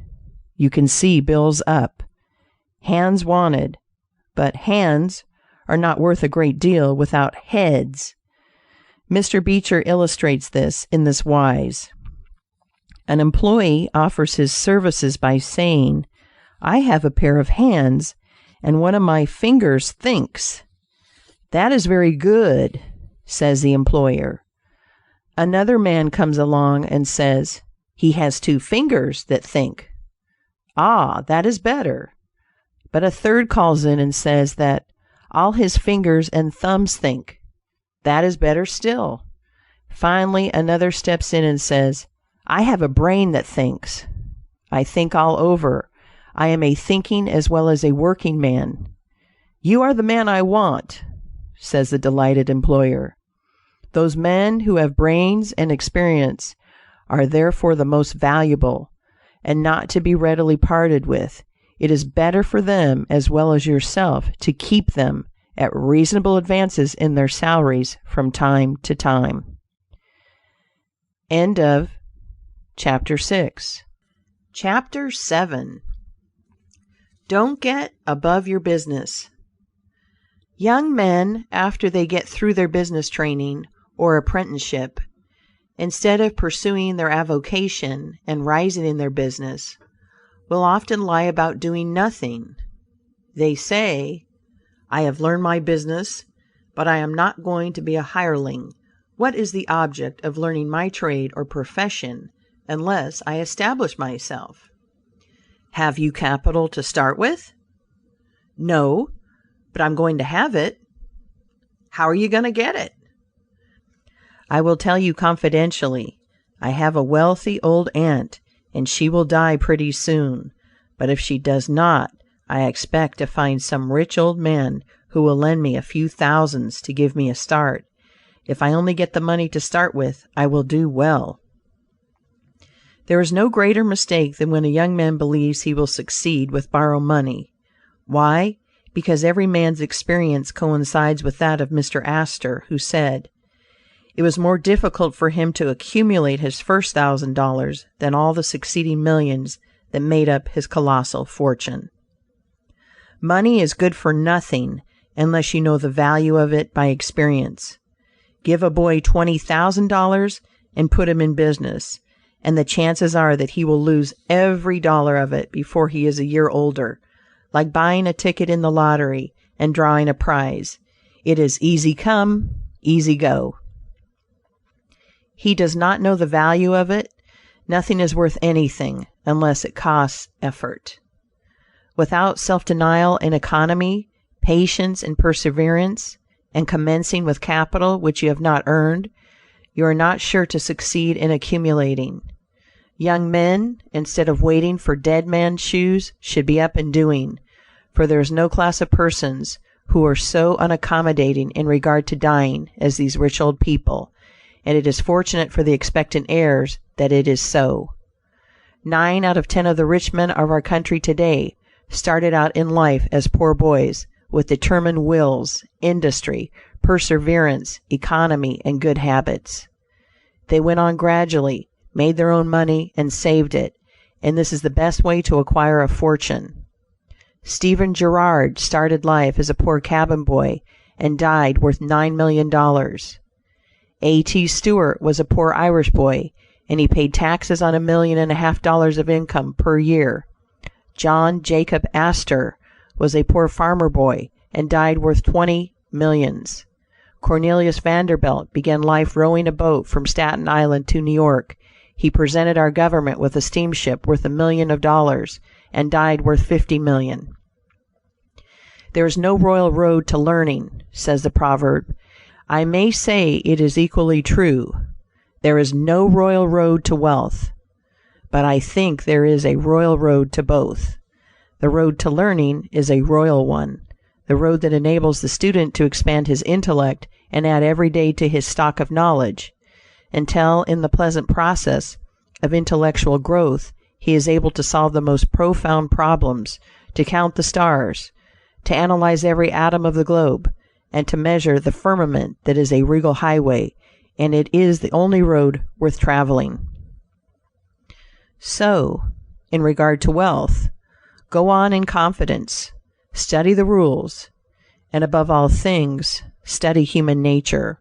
You can see bills up. Hands wanted, but hands are not worth a great deal without heads. Mr. Beecher illustrates this in this wise. An employee offers his services by saying, "I have a pair of hands, and one of my fingers thinks." "That is very good," says the employer. Another man comes along and says, "He has two fingers that think." "Ah, that is better." But a third calls in and says that all his fingers and thumbs think. That is better still. Finally, another steps in and says, "I have a brain that thinks. I think all over. I am a thinking as well as a working man." "You are the man I want," says the delighted employer. Those men who have brains and experience are therefore the most valuable, and not to be readily parted with. It is better for them, as well as yourself, to keep them at reasonable advances in their salaries from time to time. End of Chapter 6. Chapter 7. Don't get above your business. Young men, after they get through their business training or apprenticeship, instead of pursuing their avocation and rising in their business, will often lie about doing nothing. They say, "I have learned my business, but I am not going to be a hireling. What is the object of learning my trade or profession unless I establish myself?" "Have you capital to start with?" "No, but I'm going to have it." "How are you going to get it?" "I will tell you confidentially. I have a wealthy old aunt, and she will die pretty soon. But if she does not, I expect to find some rich old man who will lend me a few thousands to give me a start. If I only get the money to start with, I will do well." There is no greater mistake than when a young man believes he will succeed with borrowed money. Why? Because every man's experience coincides with that of Mr. Astor, who said, "It was more difficult for him to accumulate his first $1,000 than all the succeeding millions that made up his colossal fortune." Money is good for nothing unless you know the value of it by experience. Give a boy $20,000 and put him in business, and the chances are that he will lose every dollar of it before he is a year older, like buying a ticket in the lottery and drawing a prize. It is easy come, easy go. He does not know the value of it Nothing is worth anything unless it costs effort. Without self-denial and economy, patience and perseverance, and commencing with capital which you have not earned, you are not sure to succeed in accumulating. Young men, instead of waiting for dead man's shoes, should be up and doing, for there is no class of persons who are so unaccommodating in regard to dying as these rich old people, and it is fortunate for the expectant heirs that it is so. 9 out of 10 of the rich men of our country today started out in life as poor boys, with determined wills, industry, perseverance, economy, and good habits. They went on gradually, made their own money, and saved it, and this is the best way to acquire a fortune. Stephen Girard started life as a poor cabin boy and died worth $9 million. A.T. Stewart was a poor Irish boy, and he paid taxes on $1.5 million of income per year. John Jacob Astor was a poor farmer boy and died worth 20 millions. Cornelius Vanderbilt began life rowing a boat from Staten Island to New York. He presented our government with a steamship worth $1 million and died worth 50 million. There is no royal road to learning, says the proverb. I may say it is equally true. There is no royal road to wealth, but I think there is a royal road to both. The road to learning is a royal one, the road that enables the student to expand his intellect and add every day to his stock of knowledge, until in the pleasant process of intellectual growth he is able to solve the most profound problems, to count the stars, to analyze every atom of the globe, and to measure the firmament that is a regal highway, and it is the only road worth traveling. So, in regard to wealth, go on in confidence, study the rules, and above all things, study human nature,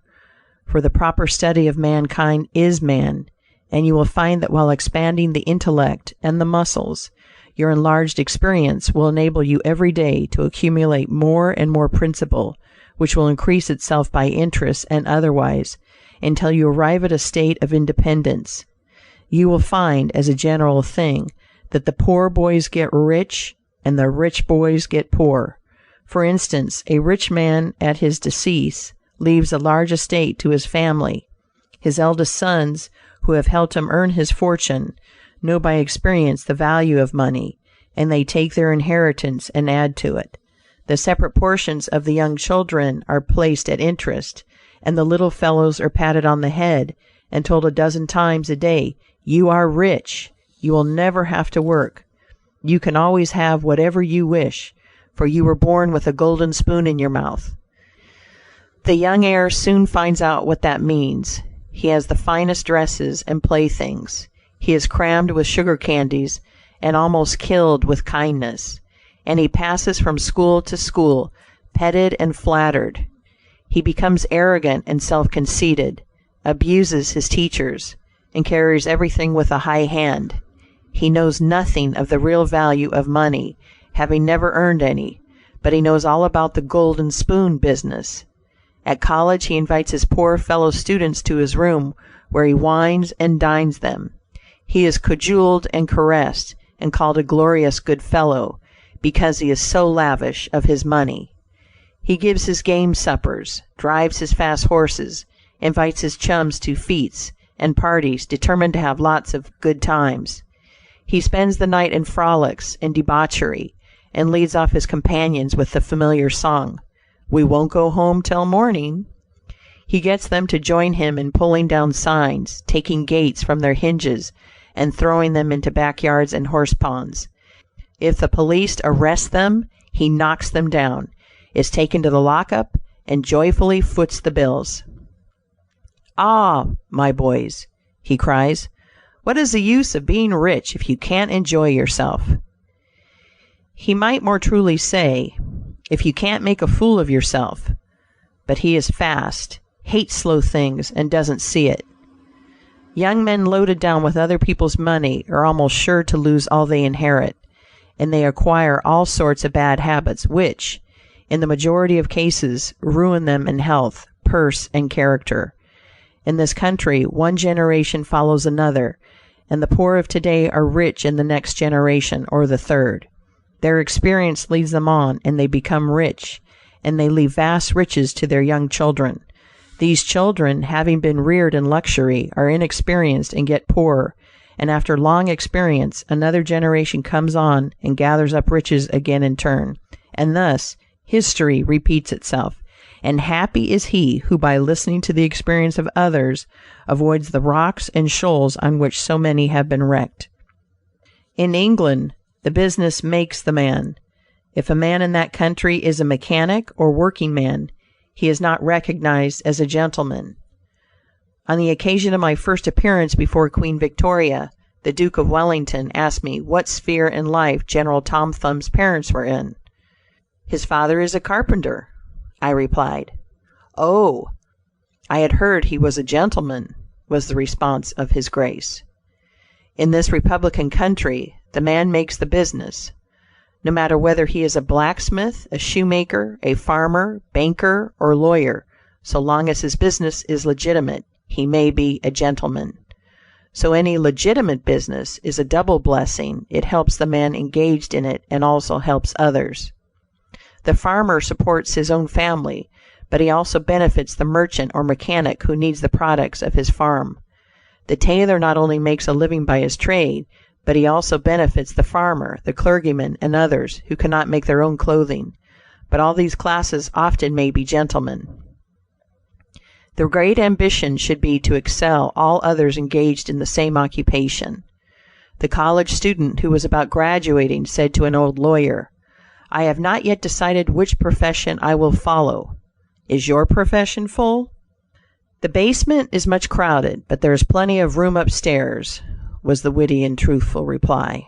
for the proper study of mankind is man, and you will find that while expanding the intellect and the muscles, your enlarged experience will enable you every day to accumulate more and more principle, which will increase itself by interest and otherwise, until you arrive at a state of independence. You will find, as a general thing, that the poor boys get rich and the rich boys get poor. For instance, a rich man at his decease leaves a large estate to his family. His eldest sons, who have helped him earn his fortune, know by experience the value of money, and they take their inheritance and add to it. The separate portions of the young children are placed at interest, and the little fellows are patted on the head and told a dozen times a day, "You are rich. You will never have to work. You can always have whatever you wish, for you were born with a golden spoon in your mouth." The young heir soon finds out what that means. He has the finest dresses and playthings. He is crammed with sugar candies and almost killed with kindness, and he passes from school to school, petted and flattered. He becomes arrogant and self-conceited, abuses his teachers, and carries everything with a high hand. He knows nothing of the real value of money, having never earned any, but he knows all about the golden spoon business. At college he invites his poor fellow students to his room, where he wines and dines them. He is cajoled and caressed, and called a glorious good fellow, because he is so lavish of his money. He gives his game suppers, drives his fast horses, invites his chums to fetes and parties, determined to have lots of good times. He spends the night in frolics and debauchery, and leads off his companions with the familiar song, "We won't go home till morning." He gets them to join him in pulling down signs, taking gates from their hinges, and throwing them into backyards and horse ponds. If the police arrest them, he knocks them down, is taken to the lockup, and joyfully foots the bills. "Ah, my boys," he cries, "what is the use of being rich if you can't enjoy yourself?" He might more truly say, if you can't make a fool of yourself, but he is fast, hates slow things, and doesn't see it. Young men loaded down with other people's money are almost sure to lose all they inherit, and they acquire all sorts of bad habits which, in the majority of cases, ruin them in health, purse, and character. In this country, one generation follows another, and the poor of today are rich in the next generation or the third. Their experience leads them on, and they become rich, and they leave vast riches to their young children. These children, having been reared in luxury, are inexperienced and get poorer, and after long experience, another generation comes on and gathers up riches again in turn, and thus history repeats itself. And happy is he who, by listening to the experience of others, avoids the rocks and shoals on which so many have been wrecked. In England, the business makes the man. If a man in that country is a mechanic or working man, he is not recognized as a gentleman. On the occasion of my first appearance before Queen Victoria, the Duke of Wellington asked me what sphere in life General Tom Thumb's parents were in. "His father is a carpenter," I replied. "Oh, I had heard he was a gentleman," was the response of His Grace. In this republican country, the man makes the business. No matter whether he is a blacksmith, a shoemaker, a farmer, banker, or lawyer, so long as his business is legitimate, he may be a gentleman. So any legitimate business is a double blessing. It helps the man engaged in it and also helps others. The farmer supports his own family, but he also benefits the merchant or mechanic who needs the products of his farm. The tailor not only makes a living by his trade, but he also benefits the farmer, the clergyman, and others who cannot make their own clothing. But all these classes often may be gentlemen. The great ambition should be to excel all others engaged in the same occupation. The college student who was about graduating said to an old lawyer, "I have not yet decided which profession I will follow. Is your profession full?" "The basement is much crowded, but there is plenty of room upstairs," was the witty and truthful reply.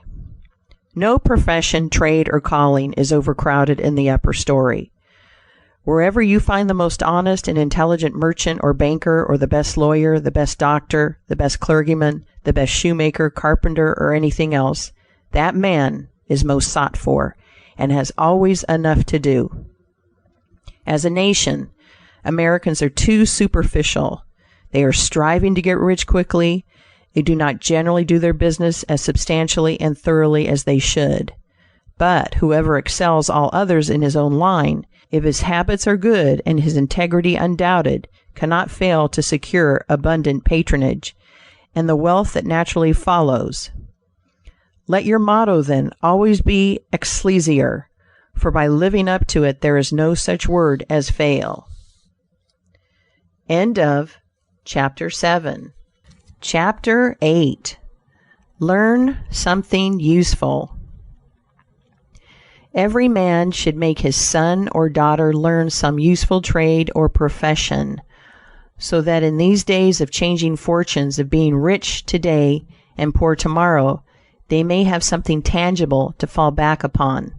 No profession, trade, or calling is overcrowded in the upper story. Wherever you find the most honest and intelligent merchant or banker, or the best lawyer, the best doctor, the best clergyman, the best shoemaker, carpenter, or anything else, that man is most sought for, and has always enough to do. As a nation, Americans are too superficial. They are striving to get rich quickly. They do not generally do their business as substantially and thoroughly as they should. But whoever excels all others in his own line, if his habits are good and his integrity undoubted, cannot fail to secure abundant patronage, and the wealth that naturally follows. Let your motto, then, always be Excelsior, for by living up to it there is no such word as fail. End of Chapter 7. Chapter 8. Learn something useful. Every man should make his son or daughter learn some useful trade or profession, so that in these days of changing fortunes, of being rich today and poor tomorrow, they may have something tangible to fall back upon.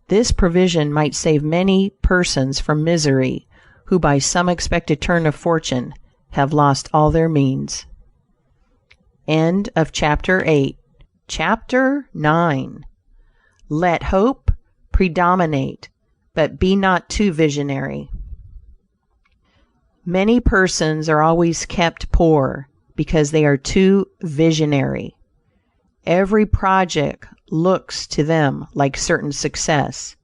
This provision might save many persons from misery, who by some expected turn of fortune have lost all their means. End of Chapter 8. Chapter 9. Let hope predominate, but be not too visionary. Many persons are always kept poor because they are too visionary. Every project looks to them like certain success,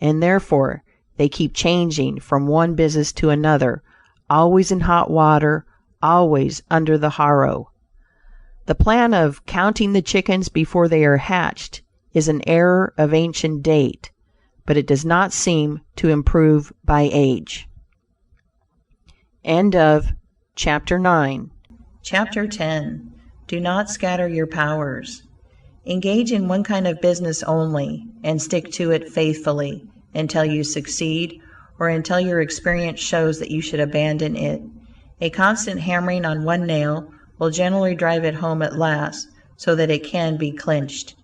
and therefore they keep changing from one business to another, always in hot water, always under the harrow. The plan of counting the chickens before they are hatched is an error of ancient date, but it does not seem to improve by age. End of Chapter 9. Chapter 10. Do not scatter your powers. Engage in one kind of business only, and stick to it faithfully until you succeed, or until your experience shows that you should abandon it. A constant hammering on one nail will generally drive it home at last, so that it can be clinched.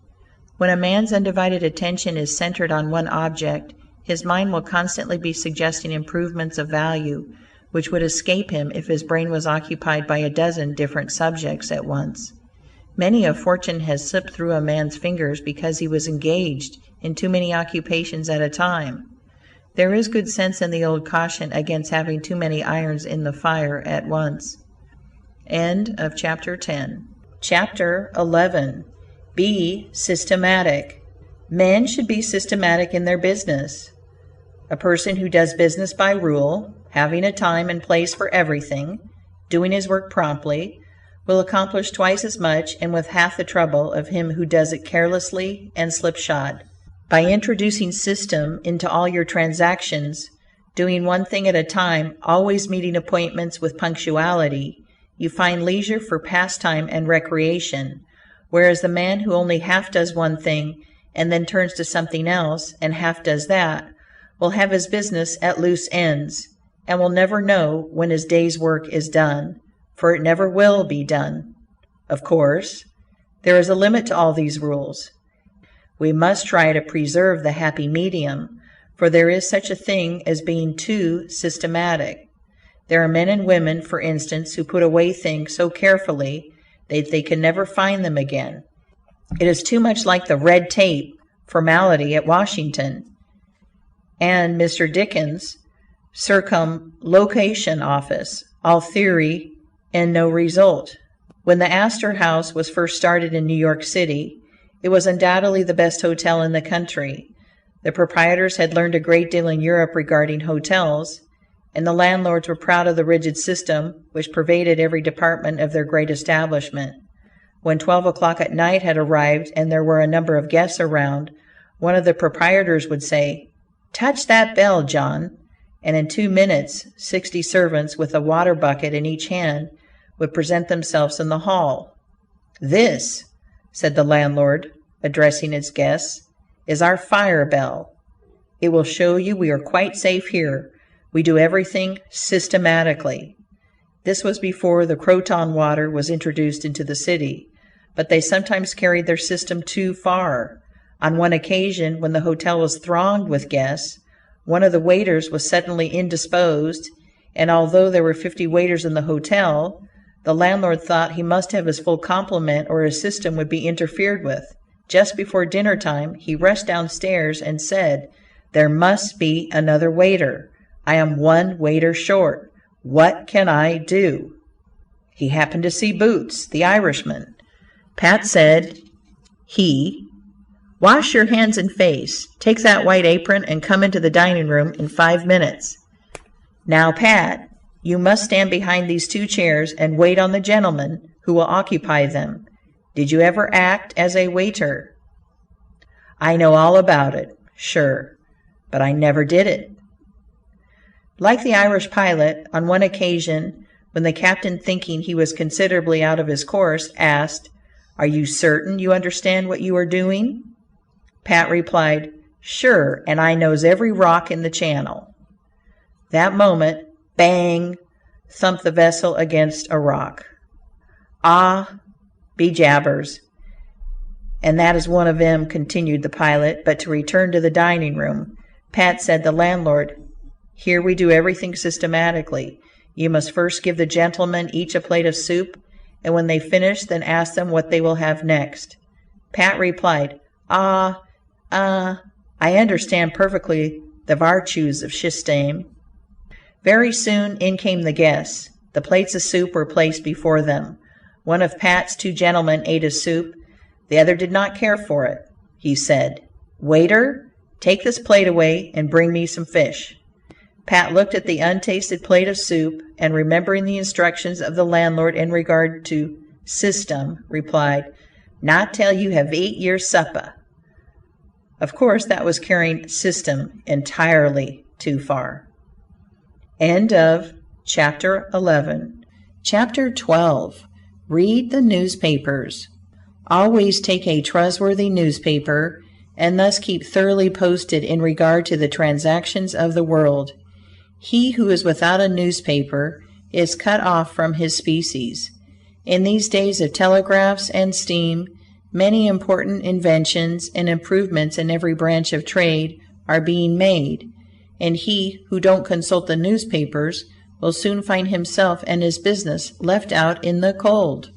When a man's undivided attention is centered on one object, his mind will constantly be suggesting improvements of value, which would escape him if his brain was occupied by a dozen different subjects at once. Many a fortune has slipped through a man's fingers because he was engaged in too many occupations at a time. There is good sense in the old caution against having too many irons in the fire at once. End of Chapter 10. Chapter 11. Be systematic. Men should be systematic in their business. A person who does business by rule, having a time and place for everything, doing his work promptly, will accomplish twice as much and with half the trouble of him who does it carelessly and slipshod. By introducing system into all your transactions, doing one thing at a time, always meeting appointments with punctuality, you find leisure for pastime and recreation, whereas the man who only half does one thing and then turns to something else and half does that will have his business at loose ends, and will never know when his day's work is done, for it never will be done. Of course, there is a limit to all these rules. We must try to preserve the happy medium, for there is such a thing as being too systematic. There are men and women, for instance, who put away things so carefully that they can never find them again. It is too much like the red tape formality at Washington and Mr. Dickens' circumlocution office, all theory and no result. When the Astor House was first started in New York City, it was undoubtedly the best hotel in the country. The proprietors had learned a great deal in Europe regarding hotels, and the landlords were proud of the rigid system which pervaded every department of their great establishment. When 12 o'clock at night had arrived and there were a number of guests around, one of the proprietors would say, "Touch that bell, John," and in 2 minutes 60 servants with a water bucket in each hand would present themselves in the hall. "This," said the landlord, addressing his guests, "is our fire bell. It will show you we are quite safe here. We do everything systematically." This was before the Croton water was introduced into the city, but they sometimes carried their system too far. On one occasion, when the hotel was thronged with guests, one of the waiters was suddenly indisposed, and although there were 50 waiters in the hotel, the landlord thought he must have his full complement or his system would be interfered with. Just before dinner time, he rushed downstairs and said, "There must be another waiter. I am 1 waiter short. What can I do?" He happened to see Boots, the Irishman. Pat said, "Wash your hands and face. Take that white apron and come into the dining room in 5 minutes. Now, Pat, you must stand behind these 2 chairs and wait on the gentleman who will occupy them. Did you ever act as a waiter?" "I know all about it, sure, but I never did it." Like the Irish pilot, on one occasion, when the captain, thinking he was considerably out of his course, asked, "Are you certain you understand what you are doing?" Pat replied, "Sure, and I knows every rock in the channel." That moment, bang, thumped the vessel against a rock. "Ah, be jabbers, and that is one of 'em," continued the pilot. But to return to the dining room, Pat said, "The landlord, here we do everything systematically. You must first give the gentlemen each a plate of soup, and when they finish, then ask them what they will have next." Pat replied, I understand perfectly the vartues of system." Very soon in came the guests. The plates of soup were placed before them. One of Pat's 2 gentlemen ate his soup. The other did not care for it. He said, "Waiter, take this plate away and bring me some fish." Pat looked at the untasted plate of soup, and remembering the instructions of the landlord in regard to system, replied, "Not till you have ate your supper." Of course, that was carrying system entirely too far. End of chapter 11. Chapter 12. Read the newspapers. Always take a trustworthy newspaper, and thus keep thoroughly posted in regard to the transactions of the world. He who is without a newspaper is cut off from his species. In these days of telegraphs and steam, many important inventions and improvements in every branch of trade are being made, and he who don't consult the newspapers will soon find himself and his business left out in the cold.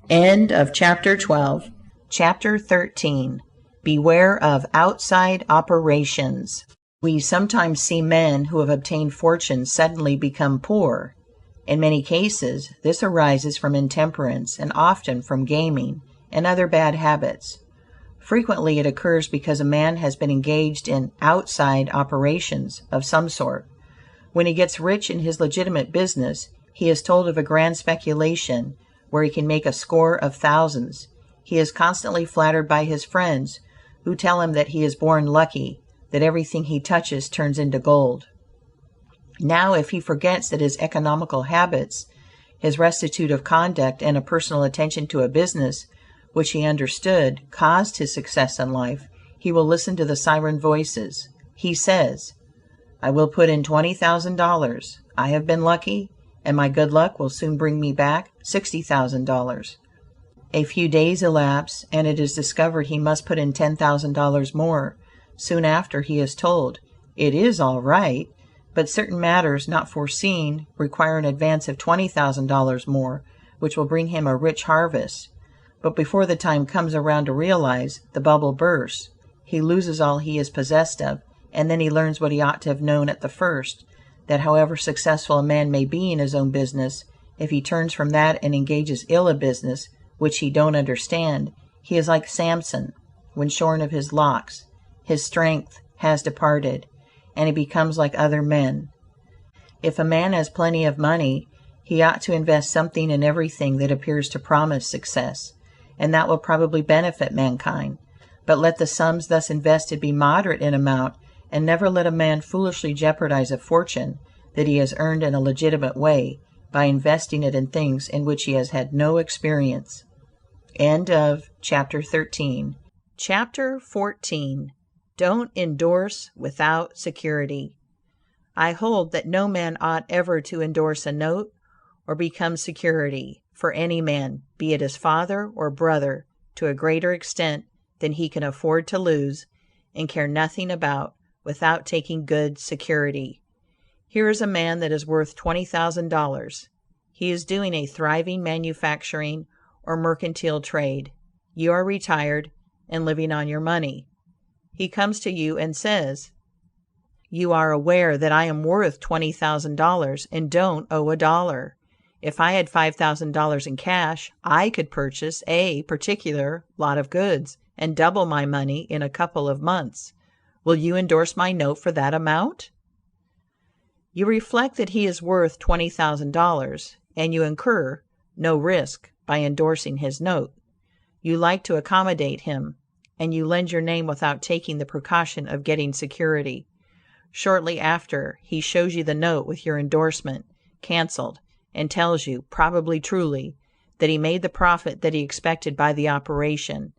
End of chapter 12. Chapter 13. Beware of outside operations. We sometimes see men who have obtained fortune suddenly become poor. In many cases, this arises from intemperance and often from gaming and other bad habits. Frequently it occurs because a man has been engaged in outside operations of some sort. When he gets rich in his legitimate business, he is told of a grand speculation where he can make a score of thousands. He is constantly flattered by his friends, who tell him that he is born lucky, that everything he touches turns into gold. Now, if he forgets that his economical habits, his rectitude of conduct, and a personal attention to a business which he understood caused his success in life, he will listen to the siren voices. He says, "I will put in $20,000. I have been lucky, and my good luck will soon bring me back $60,000. A few days elapse, and it is discovered he must put in $10,000 more. Soon after, he is told, "It is all right, but certain matters not foreseen require an advance of $20,000 more, which will bring him a rich harvest." But before the time comes around to realize, the bubble bursts. He loses all he is possessed of, and then he learns what he ought to have known at the first, that however successful a man may be in his own business, if he turns from that and engages ill a business which he don't understand, he is like Samson when shorn of his locks. His strength has departed, and he becomes like other men. If a man has plenty of money, he ought to invest something in everything that appears to promise success, and that will probably benefit mankind. But let the sums thus invested be moderate in amount, and never let a man foolishly jeopardize a fortune that he has earned in a legitimate way by investing it in things in which he has had no experience. End of Chapter 13. Chapter 14. Don't endorse without security. I hold that no man ought ever to endorse a note or become security for any man, be it his father or brother, to a greater extent than he can afford to lose and care nothing about, without taking good security. Here is a man that is worth $20,000. He is doing a thriving manufacturing or mercantile trade. You are retired and living on your money. He comes to you and says, "You are aware that I am worth $20,000 and don't owe a dollar. If I had $5,000 in cash, I could purchase a particular lot of goods and double my money in a couple of months. Will you endorse my note for that amount?" You reflect that he is worth $20,000, and you incur no risk by endorsing his note. You like to accommodate him, and you lend your name without taking the precaution of getting security. Shortly after, he shows you the note with your endorsement canceled, and tells you, probably truly, that he made the profit that he expected by the operation.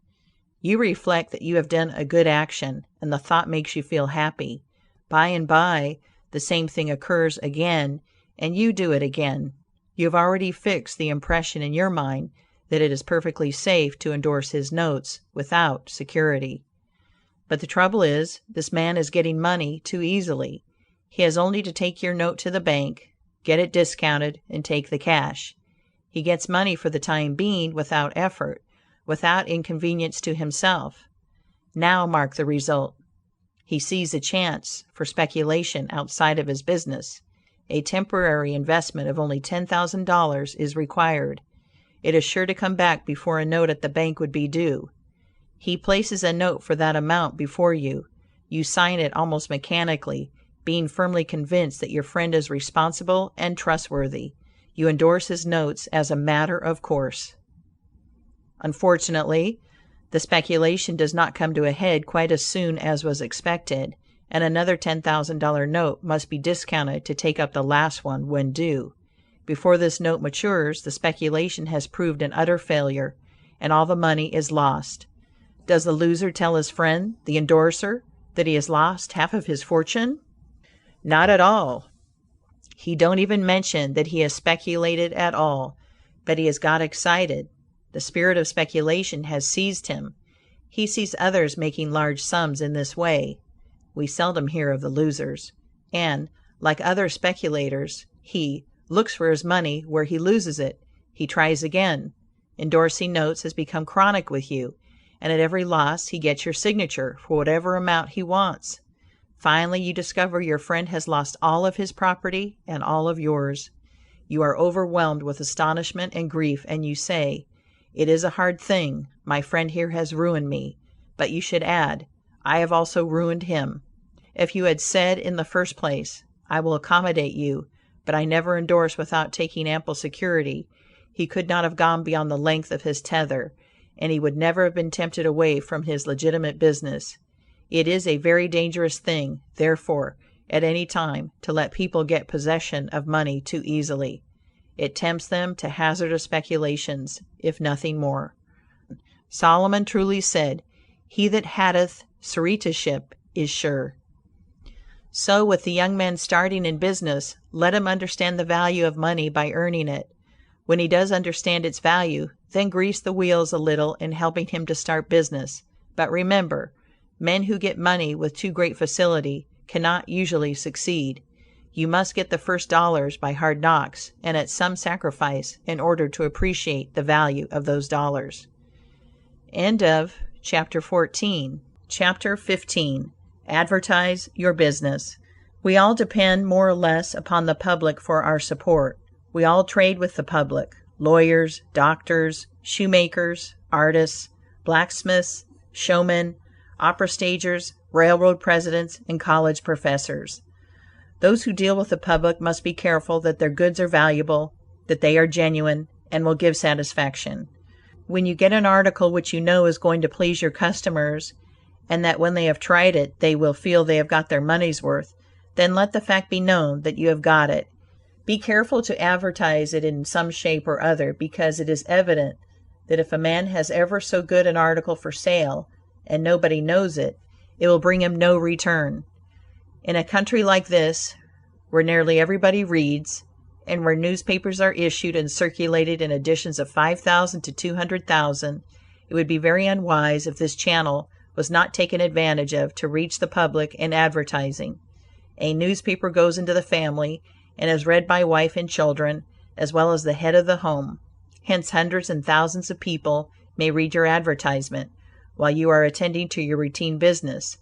You reflect that you have done a good action, and the thought makes you feel happy. By and by, the same thing occurs again, and you do it again. You have already fixed the impression in your mind that it is perfectly safe to endorse his notes without security. But the trouble is, this man is getting money too easily. He has only to take your note to the bank, get it discounted, and take the cash. He gets money for the time being without effort, without inconvenience to himself. Now mark the result. He sees a chance for speculation outside of his business. A temporary investment of only $10,000 is required. It is sure to come back before a note at the bank would be due. He places a note for that amount before you. You sign it almost mechanically, being firmly convinced that your friend is responsible and trustworthy. You endorse his notes as a matter of course. Unfortunately, the speculation does not come to a head quite as soon as was expected, and another $10,000 note must be discounted to take up the last one when due. Before this note matures, the speculation has proved an utter failure, and all the money is lost. Does the loser tell his friend, the endorser, that he has lost half of his fortune? Not at all. He don't even mention that he has speculated at all, but he has got excited. The spirit of speculation has seized him. He sees others making large sums in this way. We seldom hear of the losers. And, like other speculators, he looks for his money where he loses it. He tries again. Endorsing notes has become chronic with you, and at every loss he gets your signature for whatever amount he wants. Finally, you discover your friend has lost all of his property and all of yours. You are overwhelmed with astonishment and grief, and you say, "It is a hard thing. My friend here has ruined me." But you should add, "I have also ruined him." If you had said in the first place, "I will accommodate you, but I never endorse without taking ample security," he could not have gone beyond the length of his tether, and he would never have been tempted away from his legitimate business. It is a very dangerous thing, therefore, at any time, to let people get possession of money too easily. It tempts them to hazardous speculations, if nothing more. Solomon truly said, "He that hateth suretiship is sure." So with the young man starting in business, let him understand the value of money by earning it. When he does understand its value, then grease the wheels a little in helping him to start business. But remember, men who get money with too great facility cannot usually succeed. You must get the first dollars by hard knocks and at some sacrifice in order to appreciate the value of those dollars. End of Chapter 14. Chapter 15. Advertise your business. We all depend more or less upon the public for our support. We all trade with the public: lawyers, doctors, shoemakers, artists, blacksmiths, showmen, opera stagers, railroad presidents, and college professors. Those who deal with the public must be careful that their goods are valuable, that they are genuine, and will give satisfaction. When you get an article which you know is going to please your customers, and that when they have tried it they will feel they have got their money's worth, then let the fact be known that you have got it. Be careful to advertise it in some shape or other, because it is evident that if a man has ever so good an article for sale, and nobody knows it, it will bring him no return. In a country like this, where nearly everybody reads, and where newspapers are issued and circulated in editions of 5,000 to 200,000, it would be very unwise if this channel was not taken advantage of to reach the public in advertising. A newspaper goes into the family and is read by wife and children, as well as the head of the home. Hence hundreds and thousands of people may read your advertisement while you are attending to your routine business.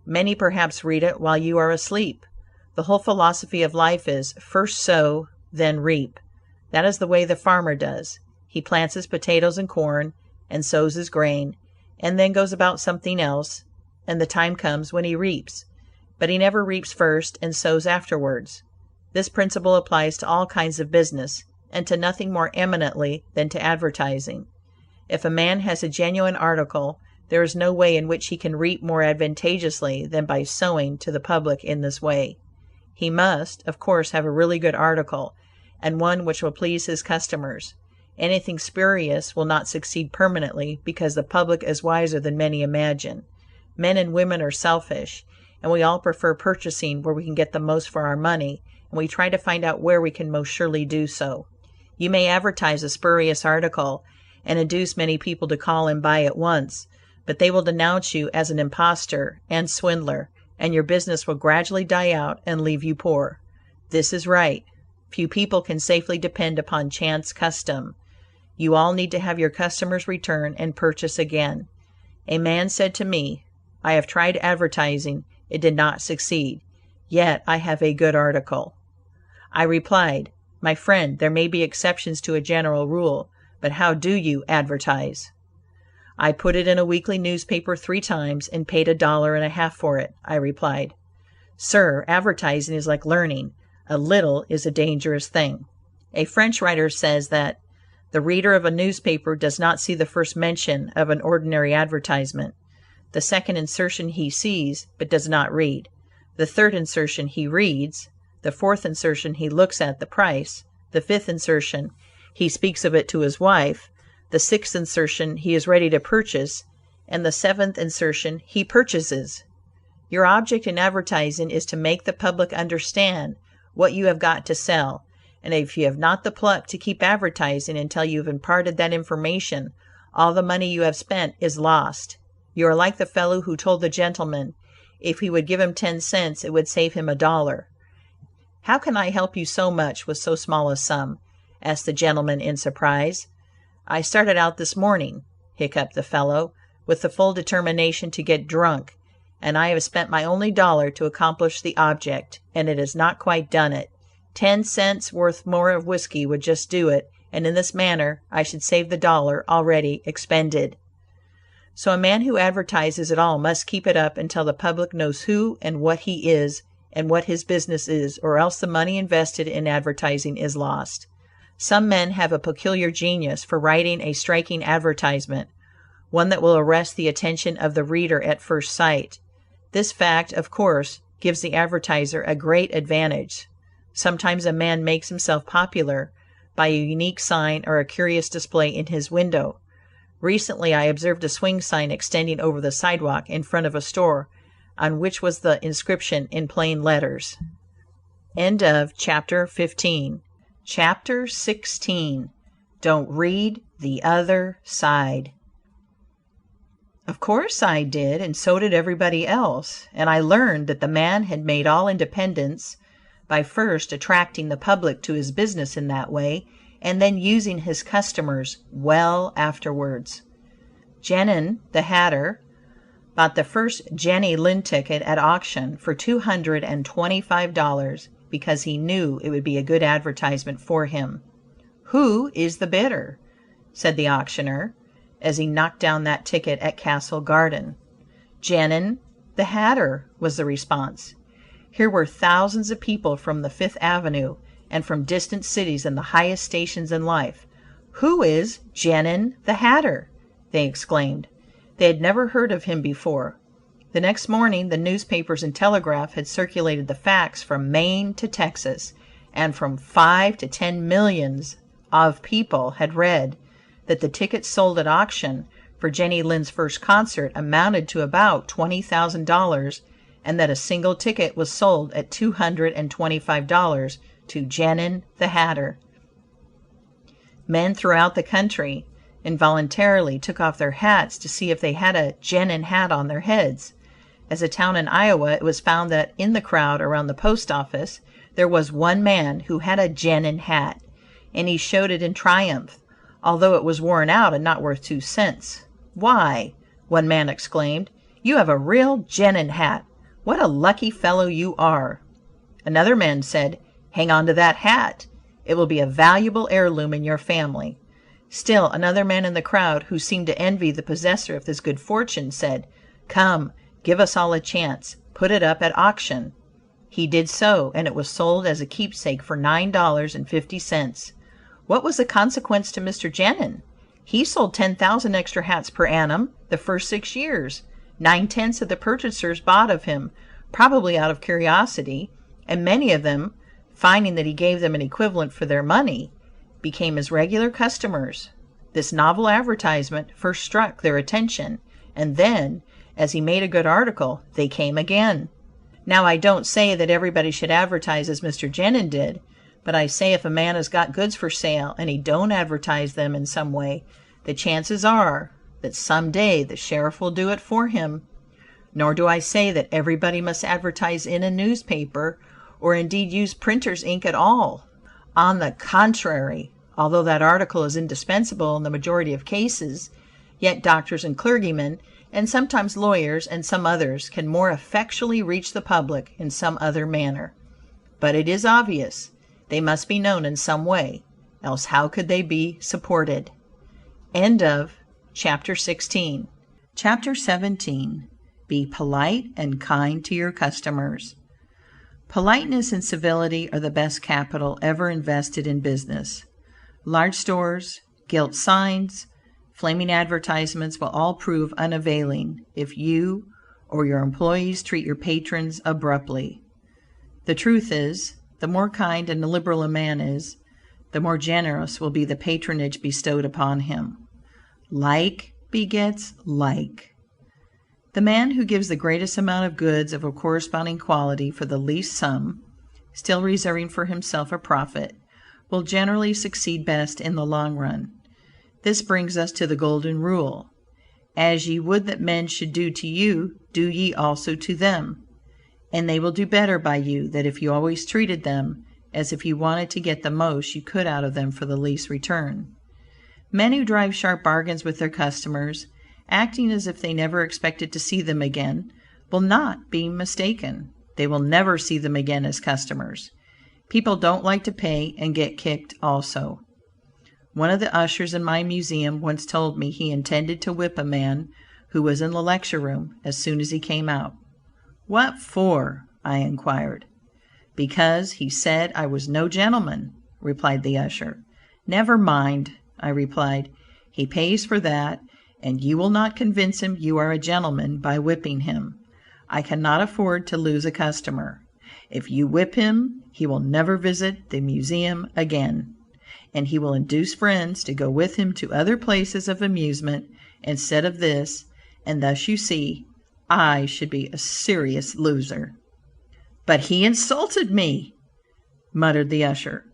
Many perhaps read it while you are asleep. The whole philosophy of life is, first sow, then reap. That is the way the farmer does. He plants his potatoes and corn, and sows his grain, and then goes about something else, and the time comes when he reaps. But he never reaps first and sows afterwards. This principle applies to all kinds of business, and to nothing more eminently than to advertising. If a man has a genuine article, there is no way in which he can reap more advantageously than by sowing to the public in this way. He must, of course, have a really good article, and one which will please his customers. Anything spurious will not succeed permanently, because the public is wiser than many imagine. Men and women are selfish, and we all prefer purchasing where we can get the most for our money, and we try to find out where we can most surely do so. You may advertise a spurious article and induce many people to call and buy at once, but they will denounce you as an impostor and swindler, and your business will gradually die out and leave you poor. This is right. Few people can safely depend upon chance custom. You all need to have your customers return and purchase again. A man said to me, "I have tried advertising. It did not succeed. Yet I have a good article." I replied, "My friend, there may be exceptions to a general rule, but how do you advertise?" "I put it in a weekly newspaper 3 times and paid $1.50 for it," I replied. "Sir, advertising is like learning. A little is a dangerous thing." A French writer says that the reader of a newspaper does not see the first mention of an ordinary advertisement. The second insertion he sees, but does not read. The third insertion he reads. The fourth insertion he looks at the price. The fifth insertion he speaks of it to his wife. The sixth insertion he is ready to purchase, and the seventh insertion he purchases. Your object in advertising is to make the public understand what you have got to sell, and if you have not the pluck to keep advertising until you have imparted that information, all the money you have spent is lost. You are like the fellow who told the gentleman if he would give him 10 cents it would save him $1. "How can I help you so much with so small a sum?" asked the gentleman in surprise. "I started out this morning," hiccuped the fellow, "with the full determination to get drunk, and I have spent my only $1 to accomplish the object, and it has not quite done it. 10 cents worth more of whiskey would just do it, and in this manner I should save the dollar already expended. So a man who advertises at all must keep it up until the public knows who and what he is and what his business is, or else the money invested in advertising is lost. Some men have a peculiar genius for writing a striking advertisement, one that will arrest the attention of the reader at first sight. This fact, of course, gives the advertiser a great advantage. Sometimes a man makes himself popular by a unique sign or a curious display in his window. Recently I observed a swing sign extending over the sidewalk in front of a store, on which was the inscription in plain letters. End of chapter 15. Chapter 16. Don't read the other side. Of course I did, and so did everybody else, and I learned that the man had made all independence by first attracting the public to his business in that way, and then using his customers well afterwards. Genin, the hatter, bought the first Jenny Lind ticket at auction for $225 because he knew it would be a good advertisement for him. "Who is the bidder?" said the auctioneer, as he knocked down that ticket at Castle Garden. "Genin, the hatter," was the response. Here were thousands of people from the Fifth Avenue and from distant cities and the highest stations in life. "Who is Genin, the hatter?" they exclaimed. They had never heard of him before. The next morning the newspapers and telegraph had circulated the facts from Maine to Texas, and from 5 to 10 millions of people had read that the tickets sold at auction for Jenny Lind's first concert amounted to about $20,000, and that a single ticket was sold at $225 to Genin the hatter. Men throughout the country involuntarily took off their hats to see if they had a Genin hat on their heads. As a town in Iowa, it was found that in the crowd around the post office there was one man who had a Genin hat, and he showed it in triumph, although it was worn out and not worth 2 cents. "Why," one man exclaimed, "you have a real Genin hat. What a lucky fellow you are." Another man said, "Hang on to that hat. It will be a valuable heirloom in your family." Still another man in the crowd, who seemed to envy the possessor of this good fortune, said, "Come, give us all a chance. Put it up at auction." He did so, and it was sold as a keepsake for $9.50. What was the consequence to Mr. Genin? He sold 10,000 extra hats per annum the first 6 years. 9/10 of the purchasers bought of him, probably out of curiosity, and many of them, finding that he gave them an equivalent for their money, became his regular customers. This novel advertisement first struck their attention, and then, as he made a good article, they came again. Now I don't say that everybody should advertise as Mr. Genin did, but I say if a man has got goods for sale and he don't advertise them in some way, the chances are that some day the sheriff will do it for him. Nor do I say that everybody must advertise in a newspaper, or indeed use printer's ink at all. On the contrary, although that article is indispensable in the majority of cases, yet doctors and clergymen, and sometimes lawyers and some others, can more effectually reach the public in some other manner. But it is obvious they must be known in some way, else how could they be supported? End of chapter 16. Chapter 17. Be polite and kind to your customers. Politeness and civility are the best capital ever invested in business. Large stores, gilt signs, flaming advertisements will all prove unavailing if you or your employees treat your patrons abruptly. The truth is, the more kind and liberal a man is, the more generous will be the patronage bestowed upon him. Like begets like. The man who gives the greatest amount of goods of a corresponding quality for the least sum, still reserving for himself a profit, will generally succeed best in the long run. This brings us to the golden rule: as ye would that men should do to you, do ye also to them. And they will do better by you than if you always treated them as if you wanted to get the most you could out of them for the least return. Men who drive sharp bargains with their customers, acting as if they never expected to see them again, will not be mistaken. They will never see them again as customers. People don't like to pay and get kicked also. One of the ushers in my museum once told me he intended to whip a man who was in the lecture room as soon as he came out. "What for?" I inquired. "Because he said I was no gentleman," replied the usher. "Never mind," I replied. "He pays for that, and you will not convince him you are a gentleman by whipping him. I cannot afford to lose a customer. If you whip him, he will never visit the museum again, and he will induce friends to go with him to other places of amusement instead of this, and thus you see I should be a serious loser." "But he insulted me," muttered the usher.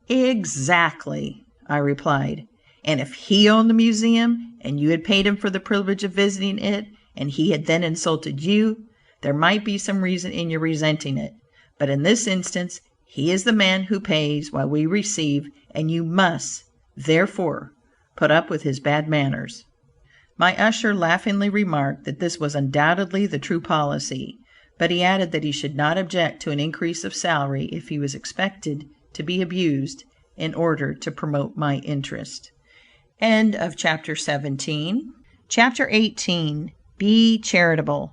"Exactly," I replied. "And if he owned the museum, and you had paid him for the privilege of visiting it, and he had then insulted you, there might be some reason in your resenting it. But in this instance, he is the man who pays while we receive, and you must, therefore, put up with his bad manners." My usher laughingly remarked that this was undoubtedly the true policy, but he added that he should not object to an increase of salary if he was expected to be abused in order to promote my interest. End of chapter 17. Chapter 18. Be charitable.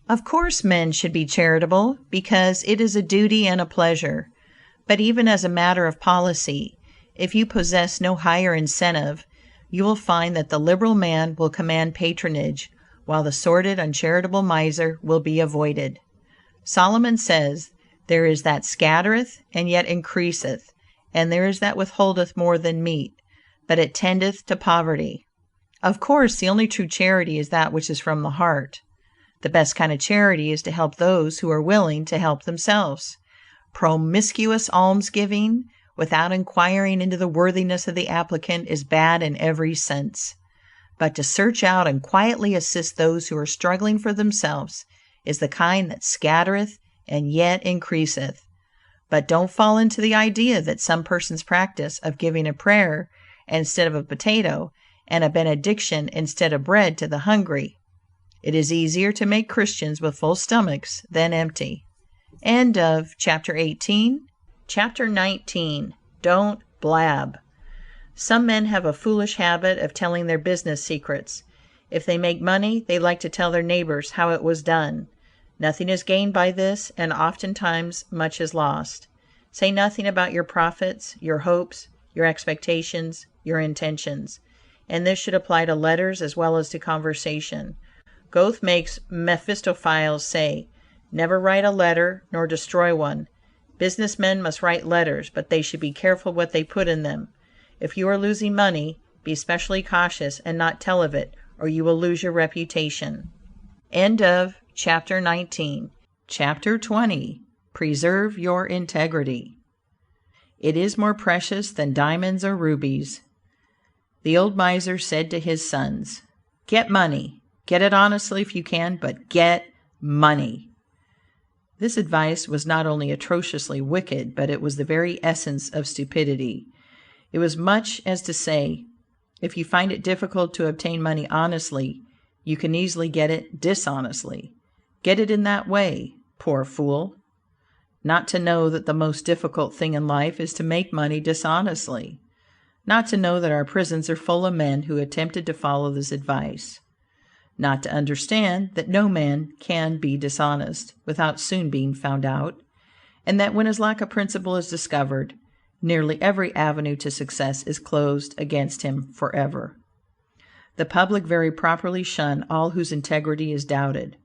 Of course men should be charitable, because it is a duty and a pleasure. But even as a matter of policy, if you possess no higher incentive, you will find that the liberal man will command patronage, while the sordid, uncharitable miser will be avoided. Solomon says, "There is that scattereth, and yet increaseth, and there is that withholdeth more than meet, but it tendeth to poverty." Of course, the only true charity is that which is from the heart. The best kind of charity is to help those who are willing to help themselves. Promiscuous almsgiving, without inquiring into the worthiness of the applicant, is bad in every sense. But to search out and quietly assist those who are struggling for themselves is the kind that scattereth and yet increaseth. But don't fall into the idea that some persons practice of giving a prayer instead of a potato, and a benediction instead of bread to the hungry. It is easier to make Christians with full stomachs than empty. End of chapter 18. Chapter 19. Don't blab. Some men have a foolish habit of telling their business secrets. If they make money, they like to tell their neighbors how it was done. Nothing is gained by this, and oftentimes much is lost. Say nothing about your profits, your hopes, your expectations, your intentions. And this should apply to letters as well as to conversation. Goethe makes Mephistopheles say, "Never write a letter, nor destroy one." Business men must write letters, but they should be careful what they put in them. If you are losing money, be especially cautious and not tell of it, or you will lose your reputation. End of chapter 19. Chapter 20. Preserve your integrity. It is more precious than diamonds or rubies. The old miser said to his sons, "Get money. Get it honestly if you can, but get money." This advice was not only atrociously wicked, but it was the very essence of stupidity. It was much as to say, if you find it difficult to obtain money honestly, you can easily get it dishonestly. Get it in that way, poor fool. Not to know that the most difficult thing in life is to make money dishonestly. Not to know that our prisons are full of men who attempted to follow this advice. Not to understand that no man can be dishonest without soon being found out, and that when his lack of principle is discovered, nearly every avenue to success is closed against him forever. The public very properly shun all whose integrity is doubted.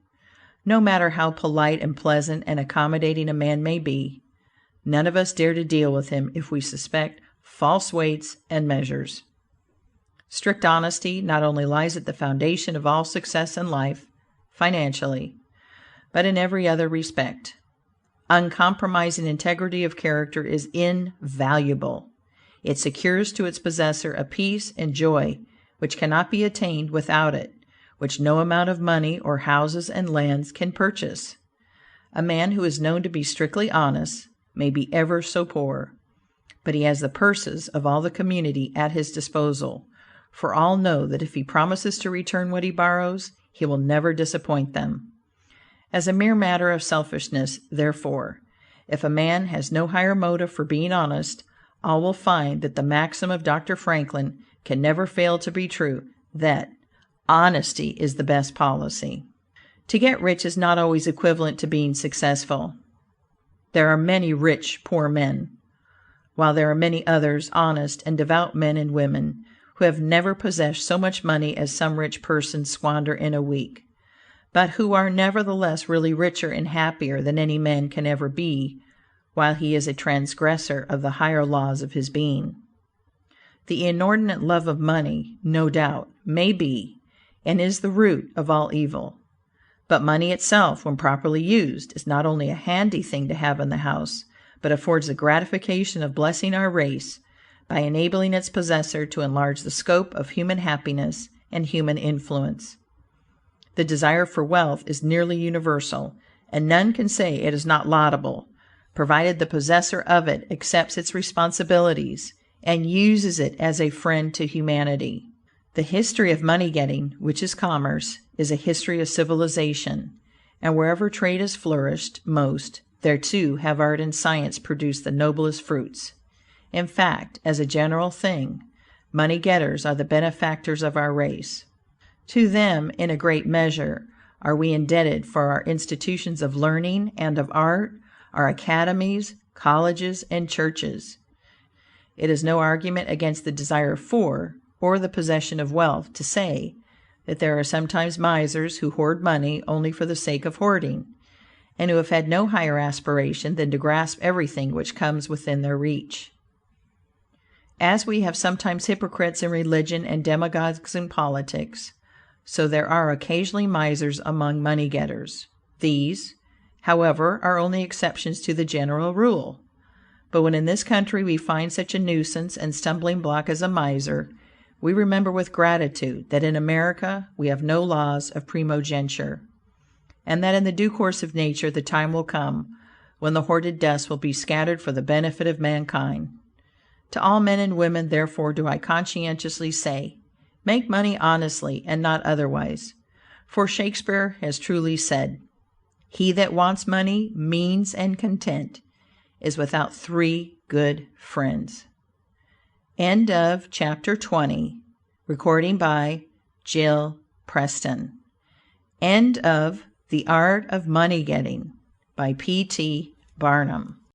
No matter how polite and pleasant and accommodating a man may be, none of us dare to deal with him if we suspect false weights and measures. Strict honesty not only lies at the foundation of all success in life, financially, but in every other respect. Uncompromising integrity of character is invaluable. It secures to its possessor a peace and joy which cannot be attained without it, which no amount of money or houses and lands can purchase. A man who is known to be strictly honest may be ever so poor, but he has the purses of all the community at his disposal, for all know that if he promises to return what he borrows, he will never disappoint them. As a mere matter of selfishness, therefore, If a man has no higher motive for being honest, all will find that the maxim of Dr. Franklin can never fail to be true, that honesty is the best policy. To get rich is not always equivalent to being successful. There are many rich poor men, while there are many others, honest and devout men and women, who have never possessed so much money as some rich persons squander in a week, but who are nevertheless really richer and happier than any man can ever be, while he is a transgressor of the higher laws of his being. The inordinate love of money, no doubt, may be and is the root of all evil. But money itself, when properly used, is not only a handy thing to have in the house, but affords the gratification of blessing our race by enabling its possessor to enlarge the scope of human happiness and human influence. The desire for wealth is nearly universal, and none can say it is not laudable, provided the possessor of it accepts its responsibilities and uses it as a friend to humanity. The history of money getting, which is commerce, is a history of civilization, and wherever trade has flourished most, there too have art and science produced the noblest fruits. In fact, as a general thing, money getters are the benefactors of our race. To them, in a great measure, are we indebted for our institutions of learning and of art, our academies, colleges, and churches. It is no argument against the desire for, or the possession of wealth, to say that there are sometimes misers who hoard money only for the sake of hoarding, and who have had no higher aspiration than to grasp everything which comes within their reach. As we have sometimes hypocrites in religion and demagogues in politics, so there are occasionally misers among money getters. These, however, are only exceptions to the general rule. But when in this country we find such a nuisance and stumbling block as a miser, we remember with gratitude that in America we have no laws of primogeniture, and that in the due course of nature the time will come when the hoarded dust will be scattered for the benefit of mankind. To all men and women, therefore, do I conscientiously say, make money honestly and not otherwise. For Shakespeare has truly said, "He that wants money, means, and content is without 3 good friends." End of chapter 20. Recording by Jill Preston. End of The Art of Money Getting by P.T. Barnum.